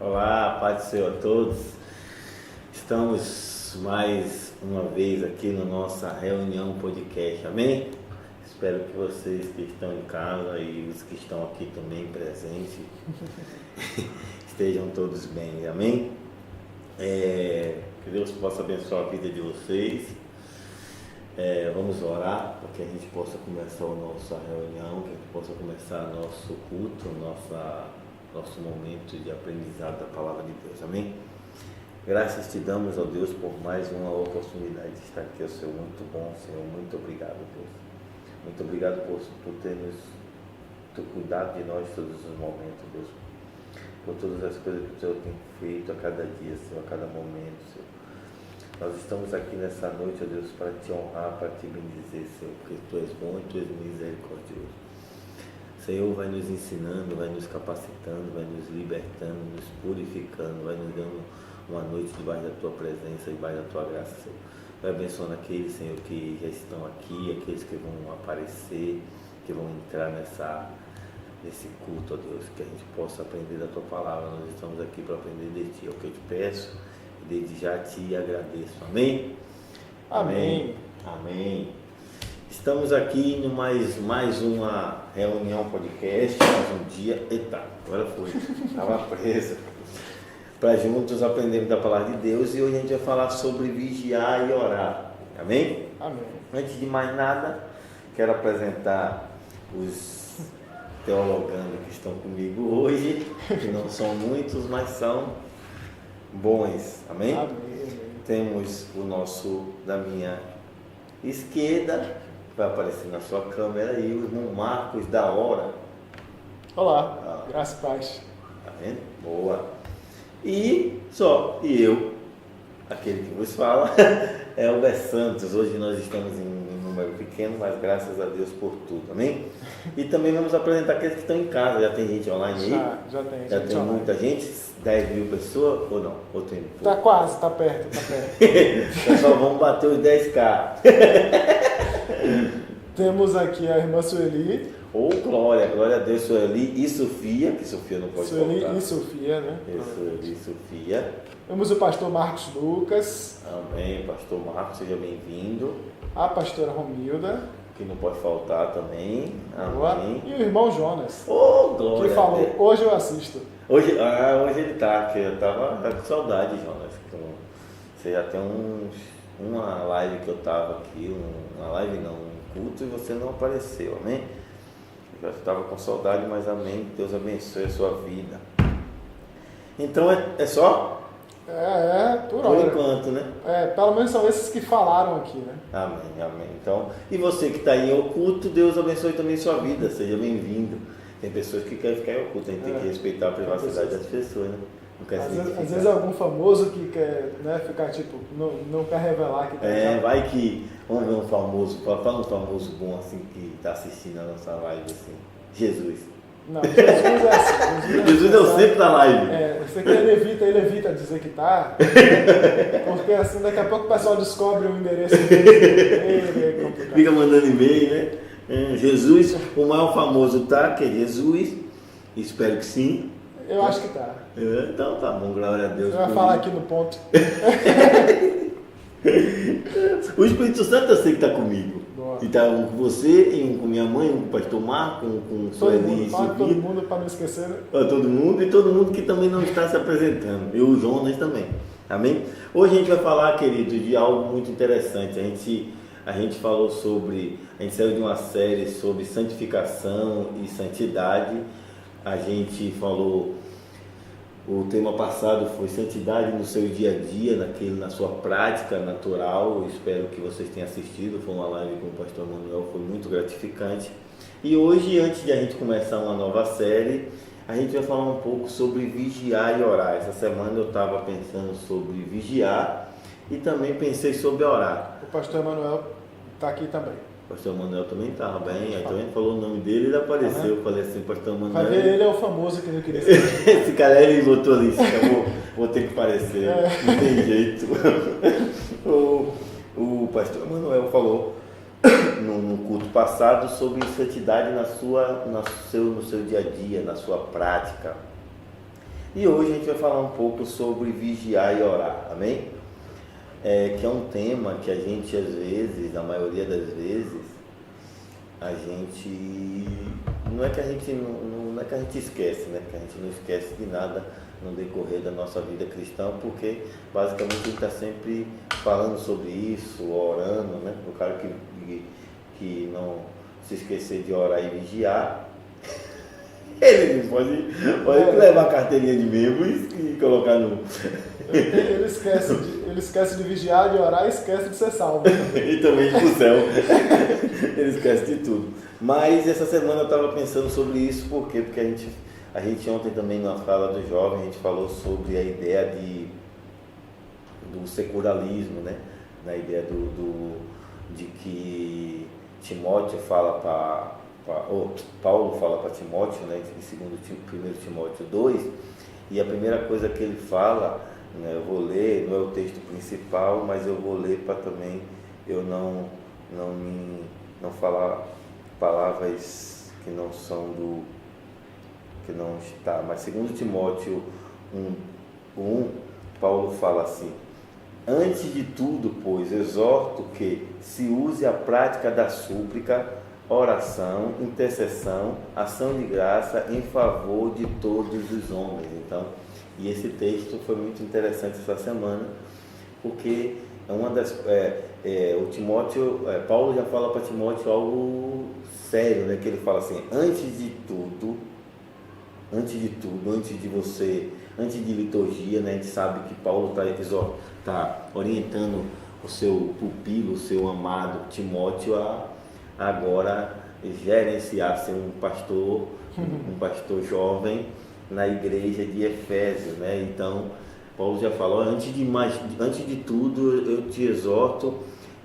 Olá, paz do Senhor a todos. Estamos mais uma vez aqui na nossa reunião podcast, amém? Espero que vocês que estão em casa e os que estão aqui também presentes estejam todos bem, amém? Que Deus possa abençoar a vida de vocês. Vamos orar para que a gente possa começar a nossa reunião, que a gente possa começar nosso culto, nosso momento de aprendizado da Palavra de Deus, amém? Graças te damos, ó Deus, por mais uma oportunidade de estar aqui, ó Senhor, muito bom, Senhor, muito obrigado, Deus. Muito obrigado por ter cuidado de nós todos os momentos, Deus, por todas as coisas que o Senhor tem feito a cada dia, Senhor, a cada momento, Senhor. Nós estamos aqui nessa noite, ó Deus, para te honrar, para te bendizer, Senhor, porque Tu és bom e Tu és misericordioso. Senhor, vai nos ensinando, vai nos capacitando, vai nos libertando, nos purificando, vai nos dando uma noite debaixo da Tua presença, debaixo da Tua graça, Senhor. Vai abençoando aqueles, Senhor, que já estão aqui, aqueles que vão aparecer, que vão entrar nesse culto, ó Deus, que a gente possa aprender da Tua palavra. Nós estamos aqui para aprender de Ti, é o que eu te peço e desde já te agradeço. Amém? Amém. Amém. Estamos aqui em mais uma reunião podcast, mais um dia. Eita, agora foi, estava preso. Para juntos aprendermos da palavra de Deus e hoje a gente vai falar sobre vigiar e orar. Amém? Amém. Antes de mais nada, quero apresentar os teologandos que estão comigo hoje, que não são muitos, mas são bons. Amém? Amém. Temos o nosso da minha esquerda, vai aparecer na sua câmera aí, o irmão Marcos da Hora. Olá, graça e paz. Tá vendo? Boa. E eu, aquele que vos fala, é o Bé Santos. Hoje nós estamos em número pequeno, mas graças a Deus por tudo, amém? E também vamos apresentar aqueles que estão em casa. Já tem gente online aí? Já tem. Já tem muita gente? 10 mil pessoas ou não? Ou tem pouco? Tá quase, tá perto. Nós só vamos bater os 10k. Temos aqui a irmã Sueli. Glória a Deus, Sueli e Sofia, que Sofia não pode Sueli faltar. e Sofia, né? Sueli e Sofia. Temos o pastor Marcos Lucas. Amém, pastor Marcos, seja bem-vindo. A pastora Romilda. Que não pode faltar também. Amém. E o irmão Jonas. Glória. Que falou, hoje eu assisto. Hoje ele tá, que eu tava com saudade, Jonas. Você já tem uma live que eu tava aqui, uma live não, um culto, e você não apareceu, amém? Eu já estava com saudade, mas amém, Deus abençoe a sua vida. Então é só? Por Por hora. enquanto, né? Pelo menos são esses que falaram aqui, né? Amém. Então, e você que está aí em oculto, Deus abençoe também sua vida, seja bem-vindo. Tem pessoas que querem ficar em oculto, a gente tem que respeitar a privacidade das pessoas, né? Às vezes algum famoso que quer, né, ficar tipo, não quer revelar que tá. Vai que, vamos ver um famoso, fala um famoso bom assim que está assistindo a nossa live assim. Jesus. Não, Jesus é assim. Jesus é o sempre da live. Você que ele evita dizer que tá, porque assim daqui a pouco o pessoal descobre o endereço dele, é complicado. Fica mandando e-mail, né? Jesus, o maior famoso tá, que é Jesus, espero que sim. Eu acho que tá. Então tá bom, glória a Deus. Você vai falar aqui no ponto. O Espírito Santo eu sei que está comigo. Boa. E tá um com você, um com minha mãe, um com o pastor Marco, um com o Sueli e Sofia. Todo mundo para não esquecer, né? Todo mundo e todo mundo que também não está se apresentando. Eu, o Jonas também. Amém? Hoje a gente vai falar, querido, de algo muito interessante. A gente falou sobre, a gente saiu de uma série sobre santificação e santidade. A gente falou, o tema passado foi santidade no seu dia a dia, na sua prática natural. Eu espero que vocês tenham assistido, foi uma live com o pastor Manuel, foi muito gratificante. E hoje, antes de a gente começar uma nova série, a gente vai falar um pouco sobre vigiar e orar. Essa semana eu estava pensando sobre vigiar e também pensei sobre orar. O pastor Emanuel está aqui também. O pastor Manuel também estava bem, aí também falou o nome dele, ele apareceu. Eu falei assim, pastor Manuel. Vai ver, ele é o famoso que eu queria ser. Esse cara ele botou ali, vou ter que parecer, não tem jeito. O pastor Manuel falou no culto passado sobre santidade no seu dia a dia, na sua prática. E hoje a gente vai falar um pouco sobre vigiar e orar, amém? Que é um tema que a gente às vezes, na maioria das vezes, a gente não é que a gente não é que a gente esquece, né? Que a gente não esquece de nada no decorrer da nossa vida cristã, porque basicamente a gente está sempre falando sobre isso, orando, né? O cara que não se esquecer de orar e vigiar, ele pode levar a carteirinha de membro e colocar no... Ele esquece de vigiar, de orar e esquece de ser salvo. E também de ir pro céu. Ele esquece de tudo. Mas essa semana eu estava pensando sobre isso, por quê? Porque a gente ontem também na fala do jovem, a gente falou sobre a ideia do secularismo, né? Na ideia de que Timóteo fala Paulo fala para Timóteo, né, em 1 Timóteo 2, e a primeira coisa que ele fala, né, eu vou ler, não é o texto principal, mas eu vou ler para também eu não falar palavras que não são que não está, mas 2 Timóteo 1, Paulo fala assim: antes de tudo, pois, exorto que se use a prática da súplica, oração, intercessão, ação de graça em favor de todos os homens. Então, e esse texto foi muito interessante essa semana, porque é uma das o Timóteo, Paulo já fala para Timóteo algo sério, né? Que ele fala assim: antes de tudo, antes de liturgia, né? A gente sabe que Paulo está orientando o seu pupilo, o seu amado Timóteo a agora gerenciar ser um pastor jovem na igreja de Efésio, né? Então Paulo já falou: antes de tudo eu te exorto,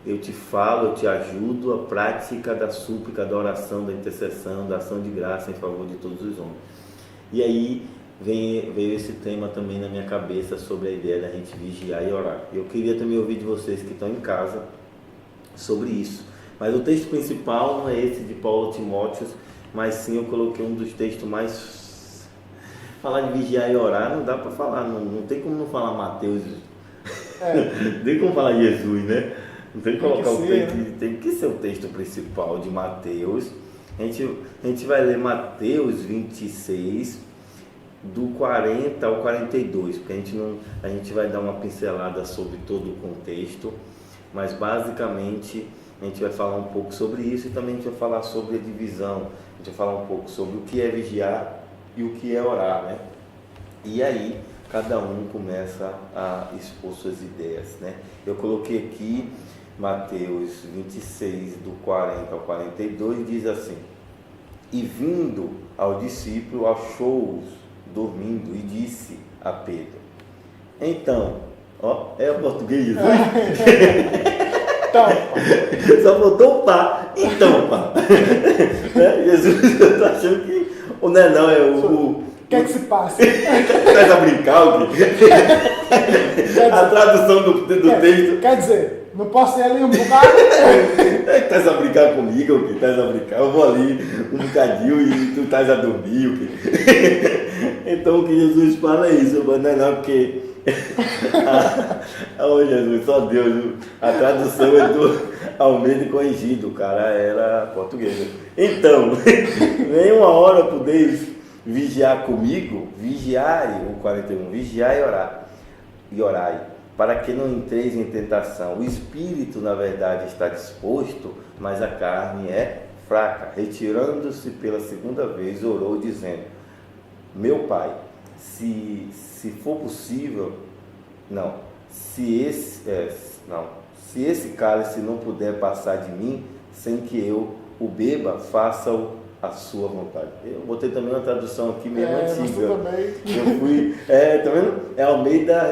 eu te falo, eu te ajudo a prática da súplica, da oração, da intercessão, da ação de graça em favor de todos os homens. E aí veio esse tema também na minha cabeça sobre a ideia da gente vigiar e orar. Eu queria também ouvir de vocês que estão em casa sobre isso. Mas o texto principal não é esse de Paulo a Timóteo, mas sim eu coloquei um dos textos mais... Falar de vigiar e orar não dá para falar, não tem como não falar Mateus, não tem como falar Jesus, né? Não tem que colocar o texto, né? Tem que ser o texto principal de Mateus. A gente vai ler Mateus 26, do 40 ao 42, porque a gente vai dar uma pincelada sobre todo o contexto, mas basicamente a gente vai falar um pouco sobre isso e também a gente vai falar sobre a divisão, a gente vai falar um pouco sobre o que é vigiar e o que é orar, né? E aí cada um começa a expor suas ideias, né? Eu coloquei aqui Mateus 26, do 40 ao 42, diz assim: e vindo ao discípulo, achou-os dormindo e disse a Pedro. Então, é o português Jesus? Então, só faltou o pá. Então, pá. Jesus, eu tô achando que o não é o... O que é que se passa? Estás a brincar, o quê? A tradução do texto. Quer dizer, não posso ir ali um bocado? Estás a brincar comigo, o quê? Estás a brincar? Eu vou ali um bocadinho e tu estás a dormir, o quê? Então o que Jesus fala é isso, não, porque... Jesus, só Deus, a tradução é do Almeida Corrigido, o cara era português. Então, nenhuma hora podeis vigiar comigo, vigiai, o 41, vigiai e orai, para que não entreis em tentação. O espírito, na verdade, está disposto, mas a carne é fraca. Retirando-se pela segunda vez, orou, dizendo: meu Pai, se for possível, se esse cálice não puder passar de mim sem que eu o beba, faça-o a sua vontade. Eu botei também uma tradução aqui meio antiga. Eu fui, tá vendo? É Almeida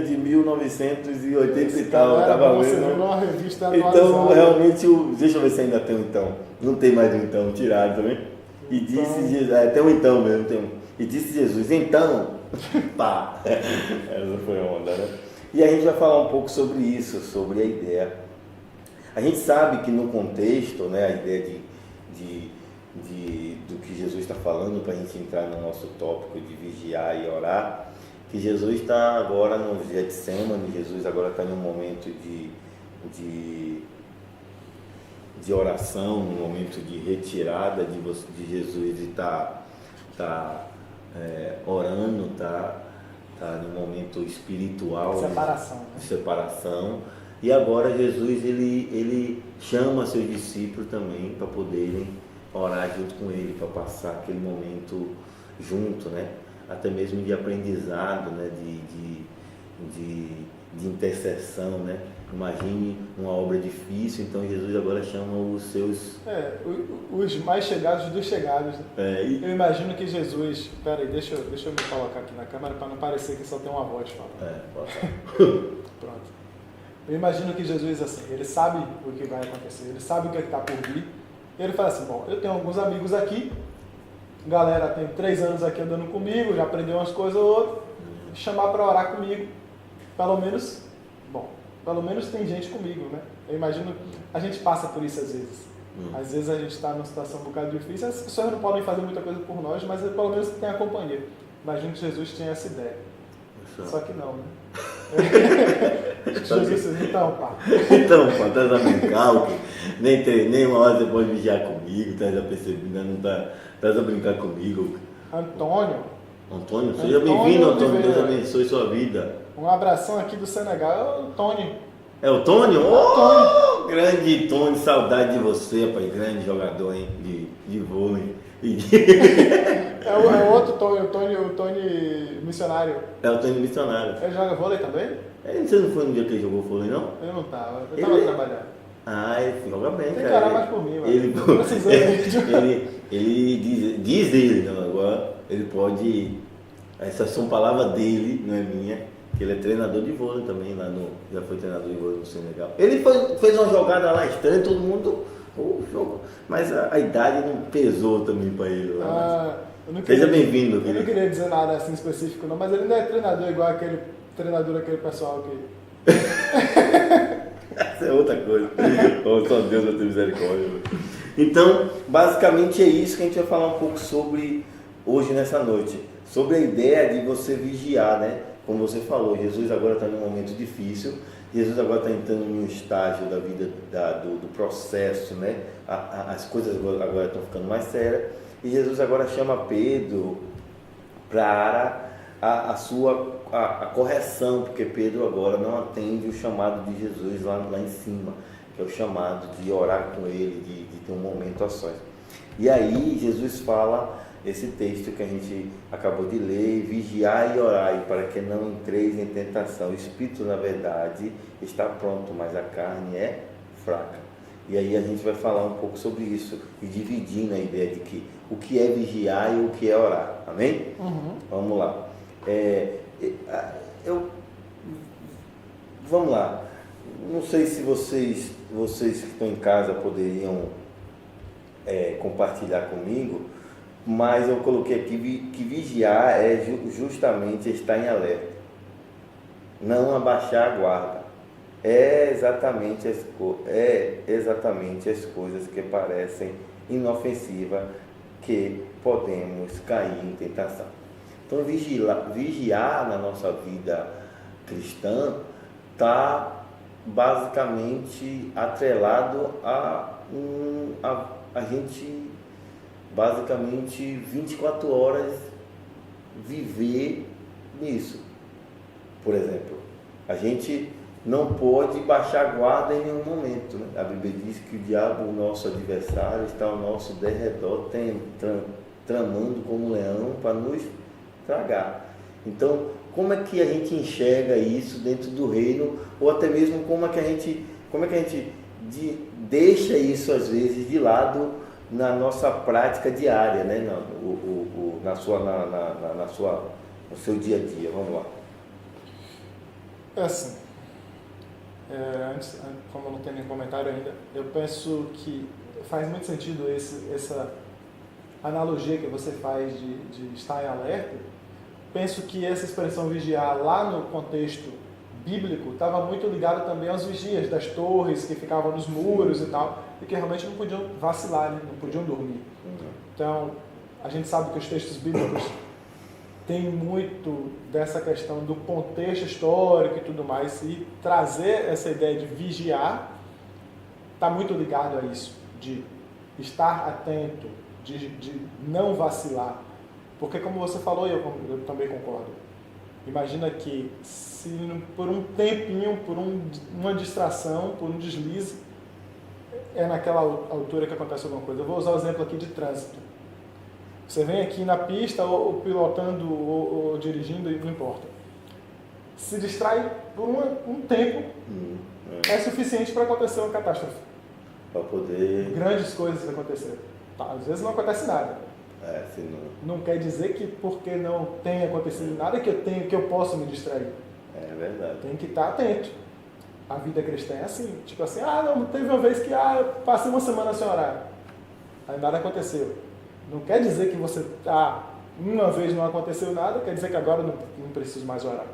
de 1980 e tal. Tava vendo uma revista então, realmente, deixa eu ver se ainda tem um então. Não tem mais um então, tiraram também. E disse Jesus, tem um então mesmo, tem um. E disse Jesus, então, pá. Essa foi a onda, né? E a gente vai falar um pouco sobre isso, sobre a ideia. A gente sabe que no contexto, né, a ideia do que Jesus está falando, para a gente entrar no nosso tópico de vigiar e orar, que Jesus está agora no Getsemane, Jesus agora está em um momento de oração, um momento de retirada de Jesus, e está orando, está num momento espiritual, separação, né? De separação. E agora Jesus ele chama seus discípulos também para poderem orar junto com ele, para passar aquele momento junto, né? Até mesmo de aprendizado, né? de intercessão, né? Imagine uma obra difícil, então Jesus agora chama os seus... os mais chegados dos chegados. Né? E... Eu imagino que Jesus... Peraí, deixa eu me colocar aqui na câmera para não parecer que só tem uma voz falando. Pronto. Eu imagino que Jesus, assim, ele sabe o que vai acontecer, ele sabe o que está por vir. E ele fala assim, bom, eu tenho alguns amigos aqui, galera tem 3 anos aqui andando comigo, já aprendeu umas coisas ou outras, chamar para orar comigo, pelo menos tem gente comigo, né? Eu imagino, a gente passa por isso às vezes. Às vezes a gente está numa situação um bocado difícil, as pessoas não podem fazer muita coisa por nós, mas pelo menos tem a companhia. Imagino que Jesus tinha essa ideia. Só que não, né? Jesus, então, pá, estás a brincar, nem uma hora você pode vigiar comigo, estás a perceber, estás a brincar comigo. Antônio, seja bem-vindo, Antônio, Deus abençoe sua vida. Um abração aqui do Senegal, é o Tony. É o Tony? Oh, grande Tony, saudade de você, pai, grande jogador, hein, de vôlei. É o outro Tony, o Tony missionário. É o Tony missionário. Ele joga vôlei também? Você não foi no dia que ele jogou vôlei, não? Eu não estava, eu estava trabalhando. Ele joga bem, tem cara. Tem que orar mais por mim, mano. Ele diz ele, não, agora ele pode... Essas são palavras dele, não é minha. Que ele é treinador de vôlei também, já foi treinador de vôlei no Senegal. Ele fez uma jogada lá estranha, todo mundo... Mas a idade não pesou também para ele. Seja bem-vindo, querido. Eu não queria dizer nada assim específico, não, mas ele não é treinador igual aquele pessoal que... Essa é outra coisa. Só Deus vai ter misericórdia. Então, basicamente é isso que a gente vai falar um pouco sobre hoje, nessa noite. Sobre a ideia de você vigiar, né? Como você falou, Jesus agora está num momento difícil. Jesus agora está entrando num estágio da vida, do processo, né? As coisas agora estão ficando mais sérias. E Jesus agora chama Pedro para a correção, porque Pedro agora não atende o chamado de Jesus lá em cima, que é o chamado de orar com ele, de ter um momento a sós. E aí Jesus fala esse texto que a gente acabou de ler: vigiai e orai para que não entreis em tentação. O espírito, na verdade, está pronto, mas a carne é fraca. E aí a gente vai falar um pouco sobre isso e dividindo a ideia de o que é vigiar e o que é orar. Amém? Vamos lá. Vamos lá. Não sei se vocês que estão em casa poderiam compartilhar comigo, mas eu coloquei aqui que vigiar é justamente estar em alerta, não abaixar a guarda. É exatamente as coisas que parecem inofensivas que podemos cair em tentação. Então, vigiar na nossa vida cristã está basicamente atrelado a gente basicamente 24 horas viver nisso. Por exemplo, a gente não pode baixar a guarda em nenhum momento, né? A Bíblia diz que o diabo, o nosso adversário, está ao nosso derredor, tramando como um leão para nos tragar. Então, como é que a gente enxerga isso dentro do reino, ou até mesmo como é que a gente deixa isso às vezes de lado na nossa prática diária, né? No seu dia a dia. Vamos lá. É assim, antes, como eu não tenho nenhum comentário ainda, eu penso que faz muito sentido essa analogia que você faz de estar em alerta. Penso que essa expressão vigiar lá no contexto bíblico estava muito ligado também aos vigias das torres que ficavam nos muros e tal, e que realmente não podiam vacilar, né? Não podiam dormir. Então, a gente sabe que os textos bíblicos têm muito dessa questão do contexto histórico e tudo mais, e trazer essa ideia de vigiar está muito ligado a isso, de estar atento, de não vacilar. Porque, como você falou, e eu também concordo, imagina que se por um tempinho, por uma distração, por um deslize, é naquela altura que acontece alguma coisa. Eu vou usar o exemplo aqui de trânsito. Você vem aqui na pista, ou pilotando, ou dirigindo, não importa. Se distrai por um tempo, é suficiente para acontecer uma catástrofe. Para poder... Grandes coisas acontecerem. Tá, às vezes não acontece nada. Se não quer dizer que porque não tem acontecido nada que eu possa me distrair. É verdade. Tem que estar atento. A vida cristã é assim. Tipo assim, não, teve uma vez que passei uma semana sem orar. Aí nada aconteceu. Não quer dizer que você, uma vez não aconteceu nada, quer dizer que agora não preciso mais orar.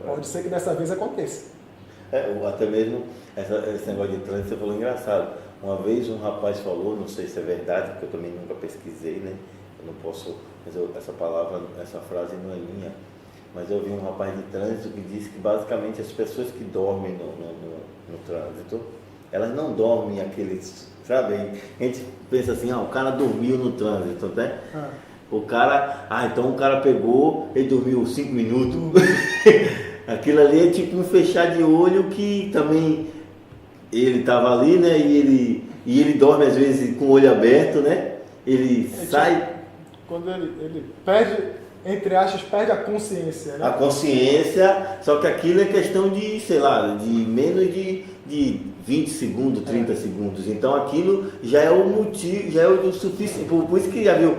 Pode ser que dessa vez aconteça. Até mesmo esse negócio de trânsito, você falou engraçado. Uma vez um rapaz falou, não sei se é verdade, porque eu também nunca pesquisei, né? Eu não posso, essa frase não é minha, mas eu vi um rapaz de trânsito que disse que basicamente as pessoas que dormem no trânsito, elas não dormem aqueles, sabe? A gente pensa assim, o cara dormiu no trânsito, né? O cara, então o cara pegou, ele dormiu 5 minutos. Aquilo ali é tipo um fechar de olho que também ele estava ali, né? E ele dorme às vezes com o olho aberto, né? Ele sai... Quando ele perde, entre aspas, perde a consciência, né? A consciência, só que aquilo é questão de, sei lá, de menos de 20 segundos, 30 segundos. Então aquilo já é o motivo, já é o suficiente. Por isso que já viu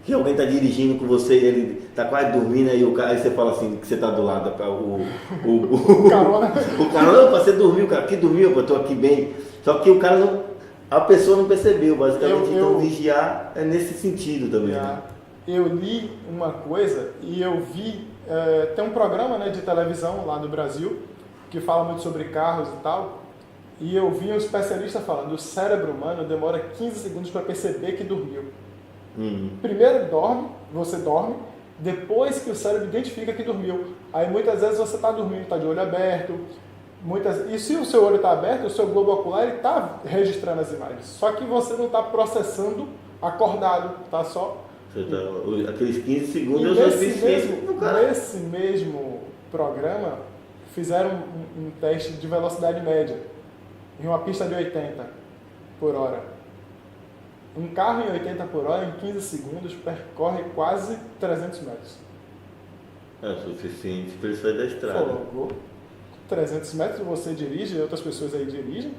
que alguém está dirigindo com você e ele está quase dormindo, aí você fala assim, que você está do lado, o carona. O cara, não, você dormiu, cara, aqui dormiu, eu estou aqui bem. Só que o cara não, a pessoa não percebeu, basicamente. Então vigiar é nesse sentido também. Né? Eu li uma coisa e eu vi, tem um programa, né, de televisão lá no Brasil que fala muito sobre carros e tal, e eu vi um especialista falando, o cérebro humano demora 15 segundos para perceber que dormiu. Primeiro você dorme, depois que o cérebro identifica que dormiu. Aí muitas vezes você está dormindo, está de olho aberto, e se o seu olho está aberto, o seu globo ocular está registrando as imagens. Só que você não está processando acordado, está só... Aqueles 15 segundos eu nesse mesmo programa, fizeram um teste de velocidade média em uma pista de 80 por hora. Um carro em 80 por hora, em 15 segundos, percorre quase 300 metros. É o suficiente para ele sair da estrada. 300 metros você dirige, outras pessoas aí dirigem.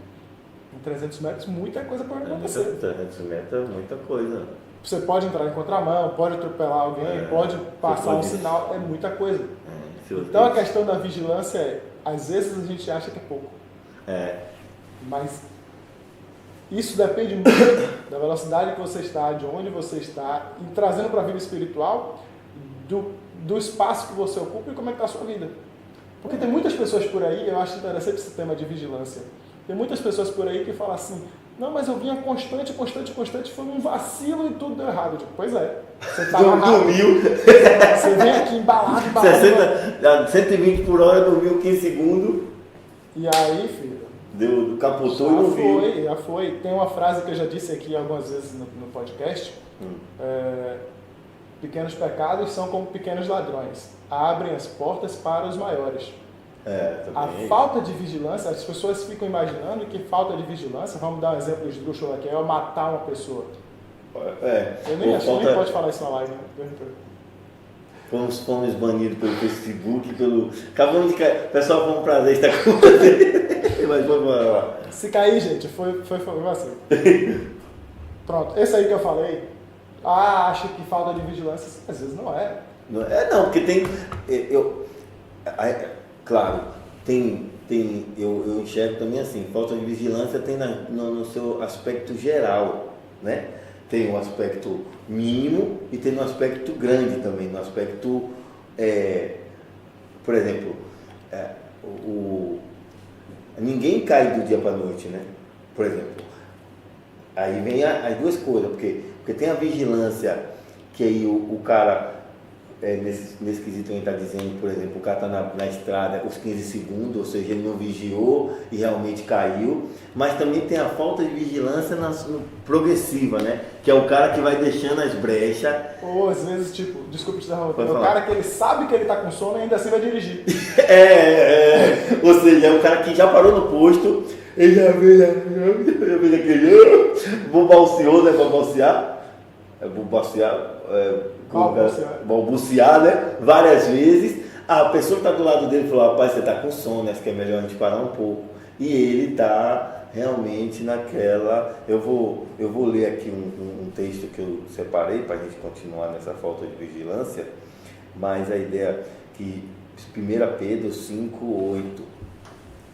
Em 300 metros, muita coisa pode acontecer. 300 metros é muita coisa. Você pode entrar em contramão, pode atropelar alguém, pode passar um sinal, é muita coisa. Então a questão da vigilância às vezes a gente acha que é pouco. Mas isso depende muito da velocidade que você está, de onde você está, e trazendo para a vida espiritual, do espaço que você ocupa e como é que está a sua vida. Porque tem muitas pessoas por aí, eu acho interessante esse tema de vigilância, tem muitas pessoas por aí que falam assim, não, mas eu vinha constante, foi um vacilo e tudo deu errado. Tipo, pois é, você tá dormiu. Você vem aqui embalado. 120 por hora, dormiu 15 segundos. E aí, filho... Capotou e não viu. Já foi. Tem uma frase que eu já disse aqui algumas vezes no podcast. Pequenos pecados são como pequenos ladrões. Abrem as portas para os maiores. A falta de vigilância, as pessoas ficam imaginando que falta de vigilância, vamos dar um exemplo esdrúxulo aqui, é matar uma pessoa. Eu nem acho que nem pode falar isso na live, né? Fomos banidos pelo Facebook, acabamos de cair. Pessoal, foi um prazer estar com você. Mas vamos lá. Se cair, gente, foi vacilo. Pronto, esse aí que eu falei, acho que falta de vigilância, às vezes não é. Não, porque tem... Claro, eu enxergo também assim, falta de vigilância tem no seu aspecto geral, né? Tem um aspecto mínimo e tem um aspecto grande também, no aspecto, por exemplo, ninguém cai do dia para a noite, né? Por exemplo, Aí vem as duas coisas, porque tem a vigilância, que aí o cara, nesse quesito a gente está dizendo, por exemplo, o cara está na estrada os 15 segundos, ou seja, ele não vigiou e realmente caiu, mas também tem a falta de vigilância progressiva, né? Que é o cara que vai deixando as brechas. Ou às vezes, tipo, desculpa te interromper, é o cara que ele sabe que ele está com sono e ainda assim vai dirigir. Ou seja, é o cara que já parou no posto, ele já fez aquele, vou balseou, né? Balbuciar, né? Várias vezes. A pessoa que está do lado dele falou: rapaz, você está com sono, acho que é melhor a gente parar um pouco. E ele está realmente naquela. Eu vou ler aqui um texto que eu separei para a gente continuar nessa falta de vigilância, mas a ideia que 1 Pedro 5:8,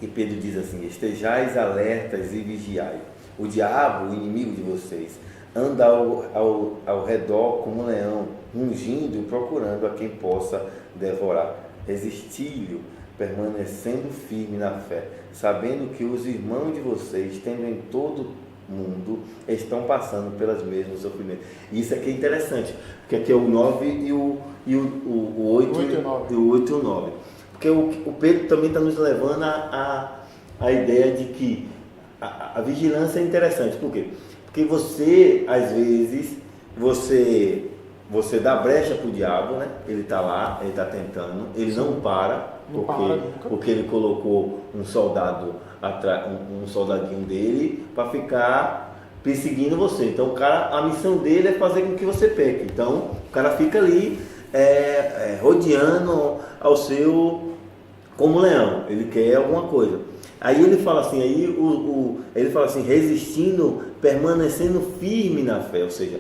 e Pedro diz assim: estejais alertas e vigiai. O diabo, o inimigo de vocês, anda ao redor como um leão, rugindo e procurando a quem possa devorar. Resisti-lhe, permanecendo firme na fé, sabendo que os irmãos de vocês, tendo em todo mundo, estão passando pelas mesmas sofrimentos. Isso aqui é interessante, porque aqui é o 9 e o 8 e o 9. Porque o Pedro também está nos levando a ideia de que a vigilância é interessante. Por quê? Porque você, às vezes, você dá brecha para o diabo, né? Ele está lá, ele está tentando, ele não para, porque ele colocou um soldadinho dele para ficar perseguindo você. Então a missão dele é fazer com que você peque. Então o cara fica ali rodeando ao seu como leão, ele quer alguma coisa. Aí ele fala assim, ele fala assim, resistindo, permanecendo firme na fé, ou seja,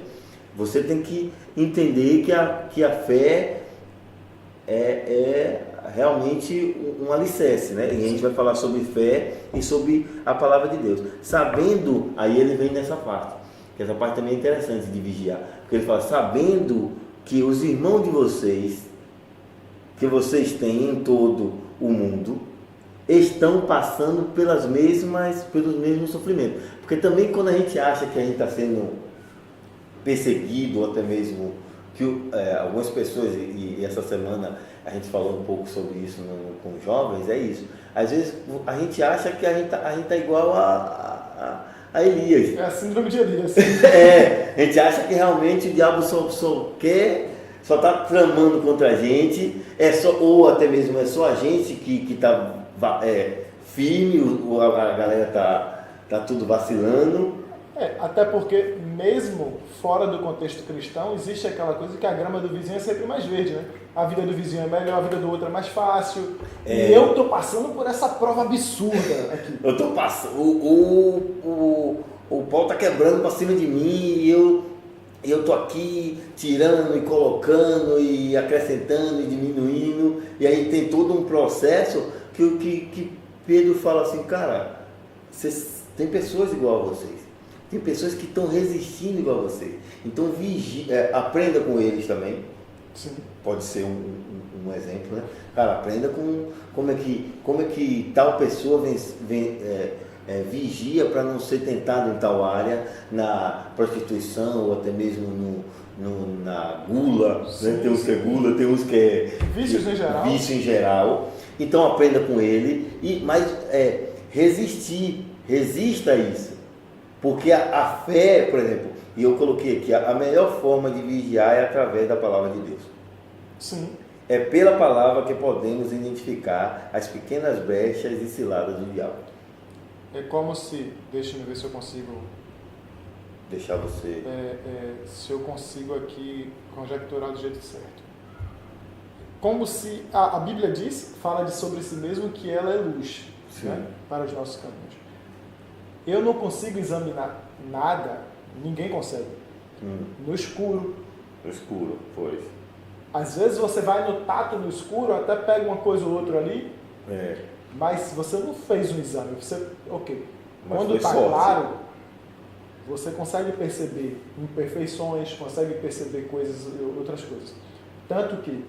você tem que entender que a fé é realmente um alicerce, né? E a gente vai falar sobre fé e sobre a palavra de Deus. Sabendo, aí ele vem nessa parte, que essa parte também é interessante de vigiar, porque ele fala, sabendo que os irmãos de vocês, que vocês têm em todo o mundo, estão passando pelos mesmos sofrimentos. Porque também quando a gente acha que a gente está sendo perseguido, ou até mesmo que algumas pessoas, e essa semana a gente falou um pouco sobre isso com os jovens, é isso. Às vezes a gente acha que a gente tá igual a Elias. É a síndrome de Elias. A gente acha que realmente o diabo só está tramando contra a gente, ou até mesmo é só a gente que está firme, a galera tá tudo vacilando. Até porque mesmo fora do contexto cristão, existe aquela coisa que a grama do vizinho é sempre mais verde, né? A vida do vizinho é melhor, a vida do outro é mais fácil. E eu tô passando por essa prova absurda aqui. Eu tô passando, o pau tá quebrando para cima de mim e eu tô aqui tirando e colocando e acrescentando e diminuindo, e aí tem todo um processo que Pedro fala assim, cara, tem pessoas igual a vocês, tem pessoas que estão resistindo igual a vocês, então aprenda com eles também. Sim. Pode ser um exemplo, né? Cara, aprenda com como é que tal pessoa vigia para não ser tentado em tal área, na prostituição ou até mesmo na gula, né? Tem uns que é gula, tem uns que é vício em geral. Então aprenda com ele, mas resista a isso, porque a fé, por exemplo, e eu coloquei aqui, a melhor forma de vigiar é através da palavra de Deus. Sim. É pela palavra que podemos identificar as pequenas brechas e ciladas do diabo. É como se, deixa eu ver se eu consigo deixar você... se eu consigo aqui conjecturar do jeito certo. Como se a Bíblia fala sobre si mesmo que ela é luz, né, para os nossos caminhos. Eu não consigo examinar nada, ninguém consegue, no escuro. No escuro, pois. Às vezes você vai no tato no escuro, até pega uma coisa ou outra ali, mas você não fez um exame. Quando está claro, você consegue perceber imperfeições, consegue perceber outras coisas. Tanto que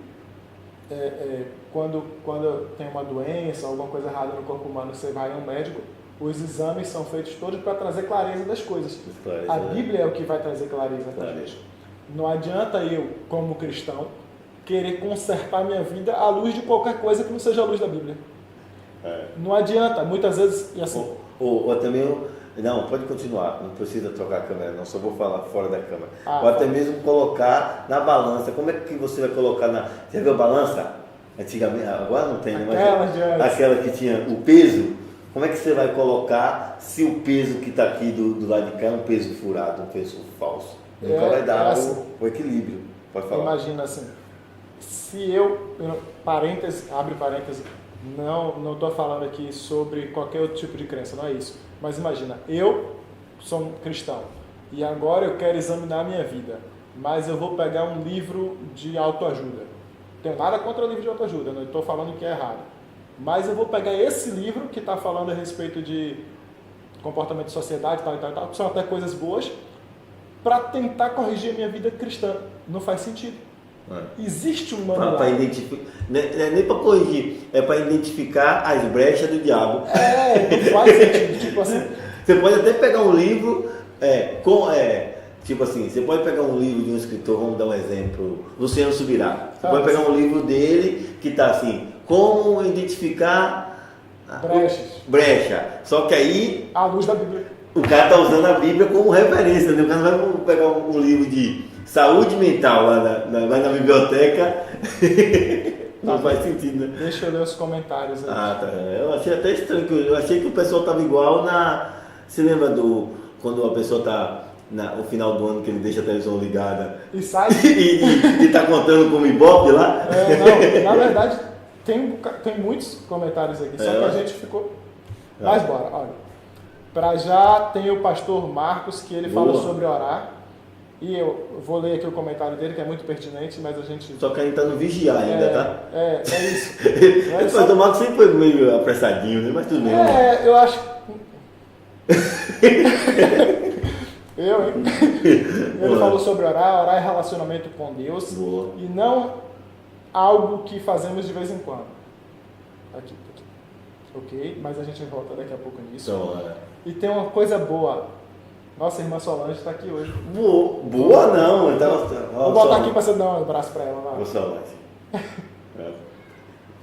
quando tem uma doença, alguma coisa errada no corpo humano, você vai a um médico, Os exames são feitos todos para trazer clareza das coisas. Clareza, A Bíblia é o que vai trazer clareza para Clareza. gente. Não adianta eu, como cristão, querer consertar minha vida à luz de qualquer coisa que não seja a luz da Bíblia. Não adianta, muitas vezes, e assim... Ou até mesmo... Não, pode continuar, não precisa trocar a câmera não, só vou falar fora da câmera. Ah, ou até mesmo colocar na balança. Como é que você vai colocar na... Você viu a balança? Antigamente, agora não tem, né? Mas aquela que tinha o peso. Como é que você vai colocar se o peso que está aqui do lado de cá é um peso furado, um peso falso? Nunca vai dar assim, o equilíbrio. Pode falar. Imagina assim, se eu, parênteses, abre parênteses, não estou falando aqui sobre qualquer outro tipo de crença, não é isso. Mas imagina, eu sou um cristão e agora eu quero examinar a minha vida, mas eu vou pegar um livro de autoajuda. Não tenho nada contra o livro de autoajuda, não estou falando que é errado. Mas eu vou pegar esse livro que está falando a respeito de comportamento de sociedade, tal, que são até coisas boas, para tentar corrigir a minha vida cristã. Não faz sentido. Existe um manual. Para identificar, não é nem para corrigir, é para identificar as brechas do diabo. Não faz sentido. Tipo assim. Você pode até pegar um livro, tipo assim, você pode pegar um livro de um escritor, vamos dar um exemplo, Luciano Subirá. Você pode pegar um livro dele que está assim, como identificar brecha. Só que aí, à luz da Bíblia, o cara está usando a Bíblia como referência, né? O cara não vai pegar um livro de saúde mental lá na biblioteca. Não faz sentido, né? Deixa eu ler os comentários aí. Ah, tá. Eu achei até estranho, eu achei que o pessoal estava igual na... Você lembra quando a pessoa está no final do ano que ele deixa a televisão ligada e sai e está contando como Ibope lá? Não, na verdade tem muitos comentários aqui, só que a gente ficou... Mas bora, olha. Para já tem o pastor Marcos, que ele fala sobre orar. E eu vou ler aqui o comentário dele, que é muito pertinente, mas a gente... Só que a gente tá no vigiar ainda, tá? É isso. O pastor Marcos sempre foi meio apressadinho, né? Mas tudo bem. Eu acho... Ele falou sobre orar é relacionamento com Deus. Boa. E não algo que fazemos de vez em quando. Aqui. Ok? Mas a gente volta daqui a pouco nisso. Então, E tem uma coisa boa. Nossa, a irmã Solange está aqui hoje. Boa não. Vou botar aqui para você dar um abraço para ela. Vou Solange.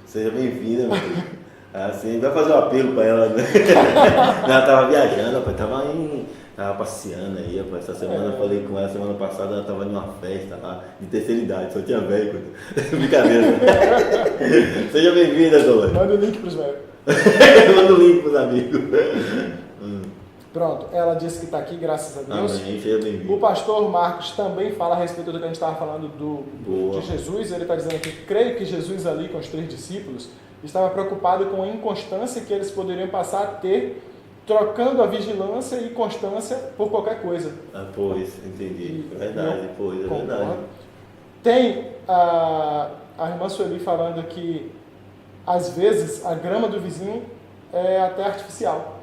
Seja bem-vinda, meu filho. Assim, vai fazer um apelo para ela, né? Ela estava viajando, rapaz, tava passeando aí, rapaz. Essa semana eu falei com ela, semana passada ela estava em uma festa lá, de terceira idade, só tinha velho. Brincadeira. Seja bem-vinda, Solange. Manda o link para os velhos. Manda o link para os amigos. Pronto, ela disse que está aqui, graças a Deus. Amém, seja bem-vindo. O pastor Marcos também fala a respeito do que a gente estava falando de Jesus. Ele está dizendo que creio que Jesus ali com os 3 discípulos estava preocupado com a inconstância que eles poderiam passar a ter, trocando a vigilância e constância por qualquer coisa. Pois, entendi. Verdade. Tem a irmã Sueli falando que às vezes a grama do vizinho é até artificial.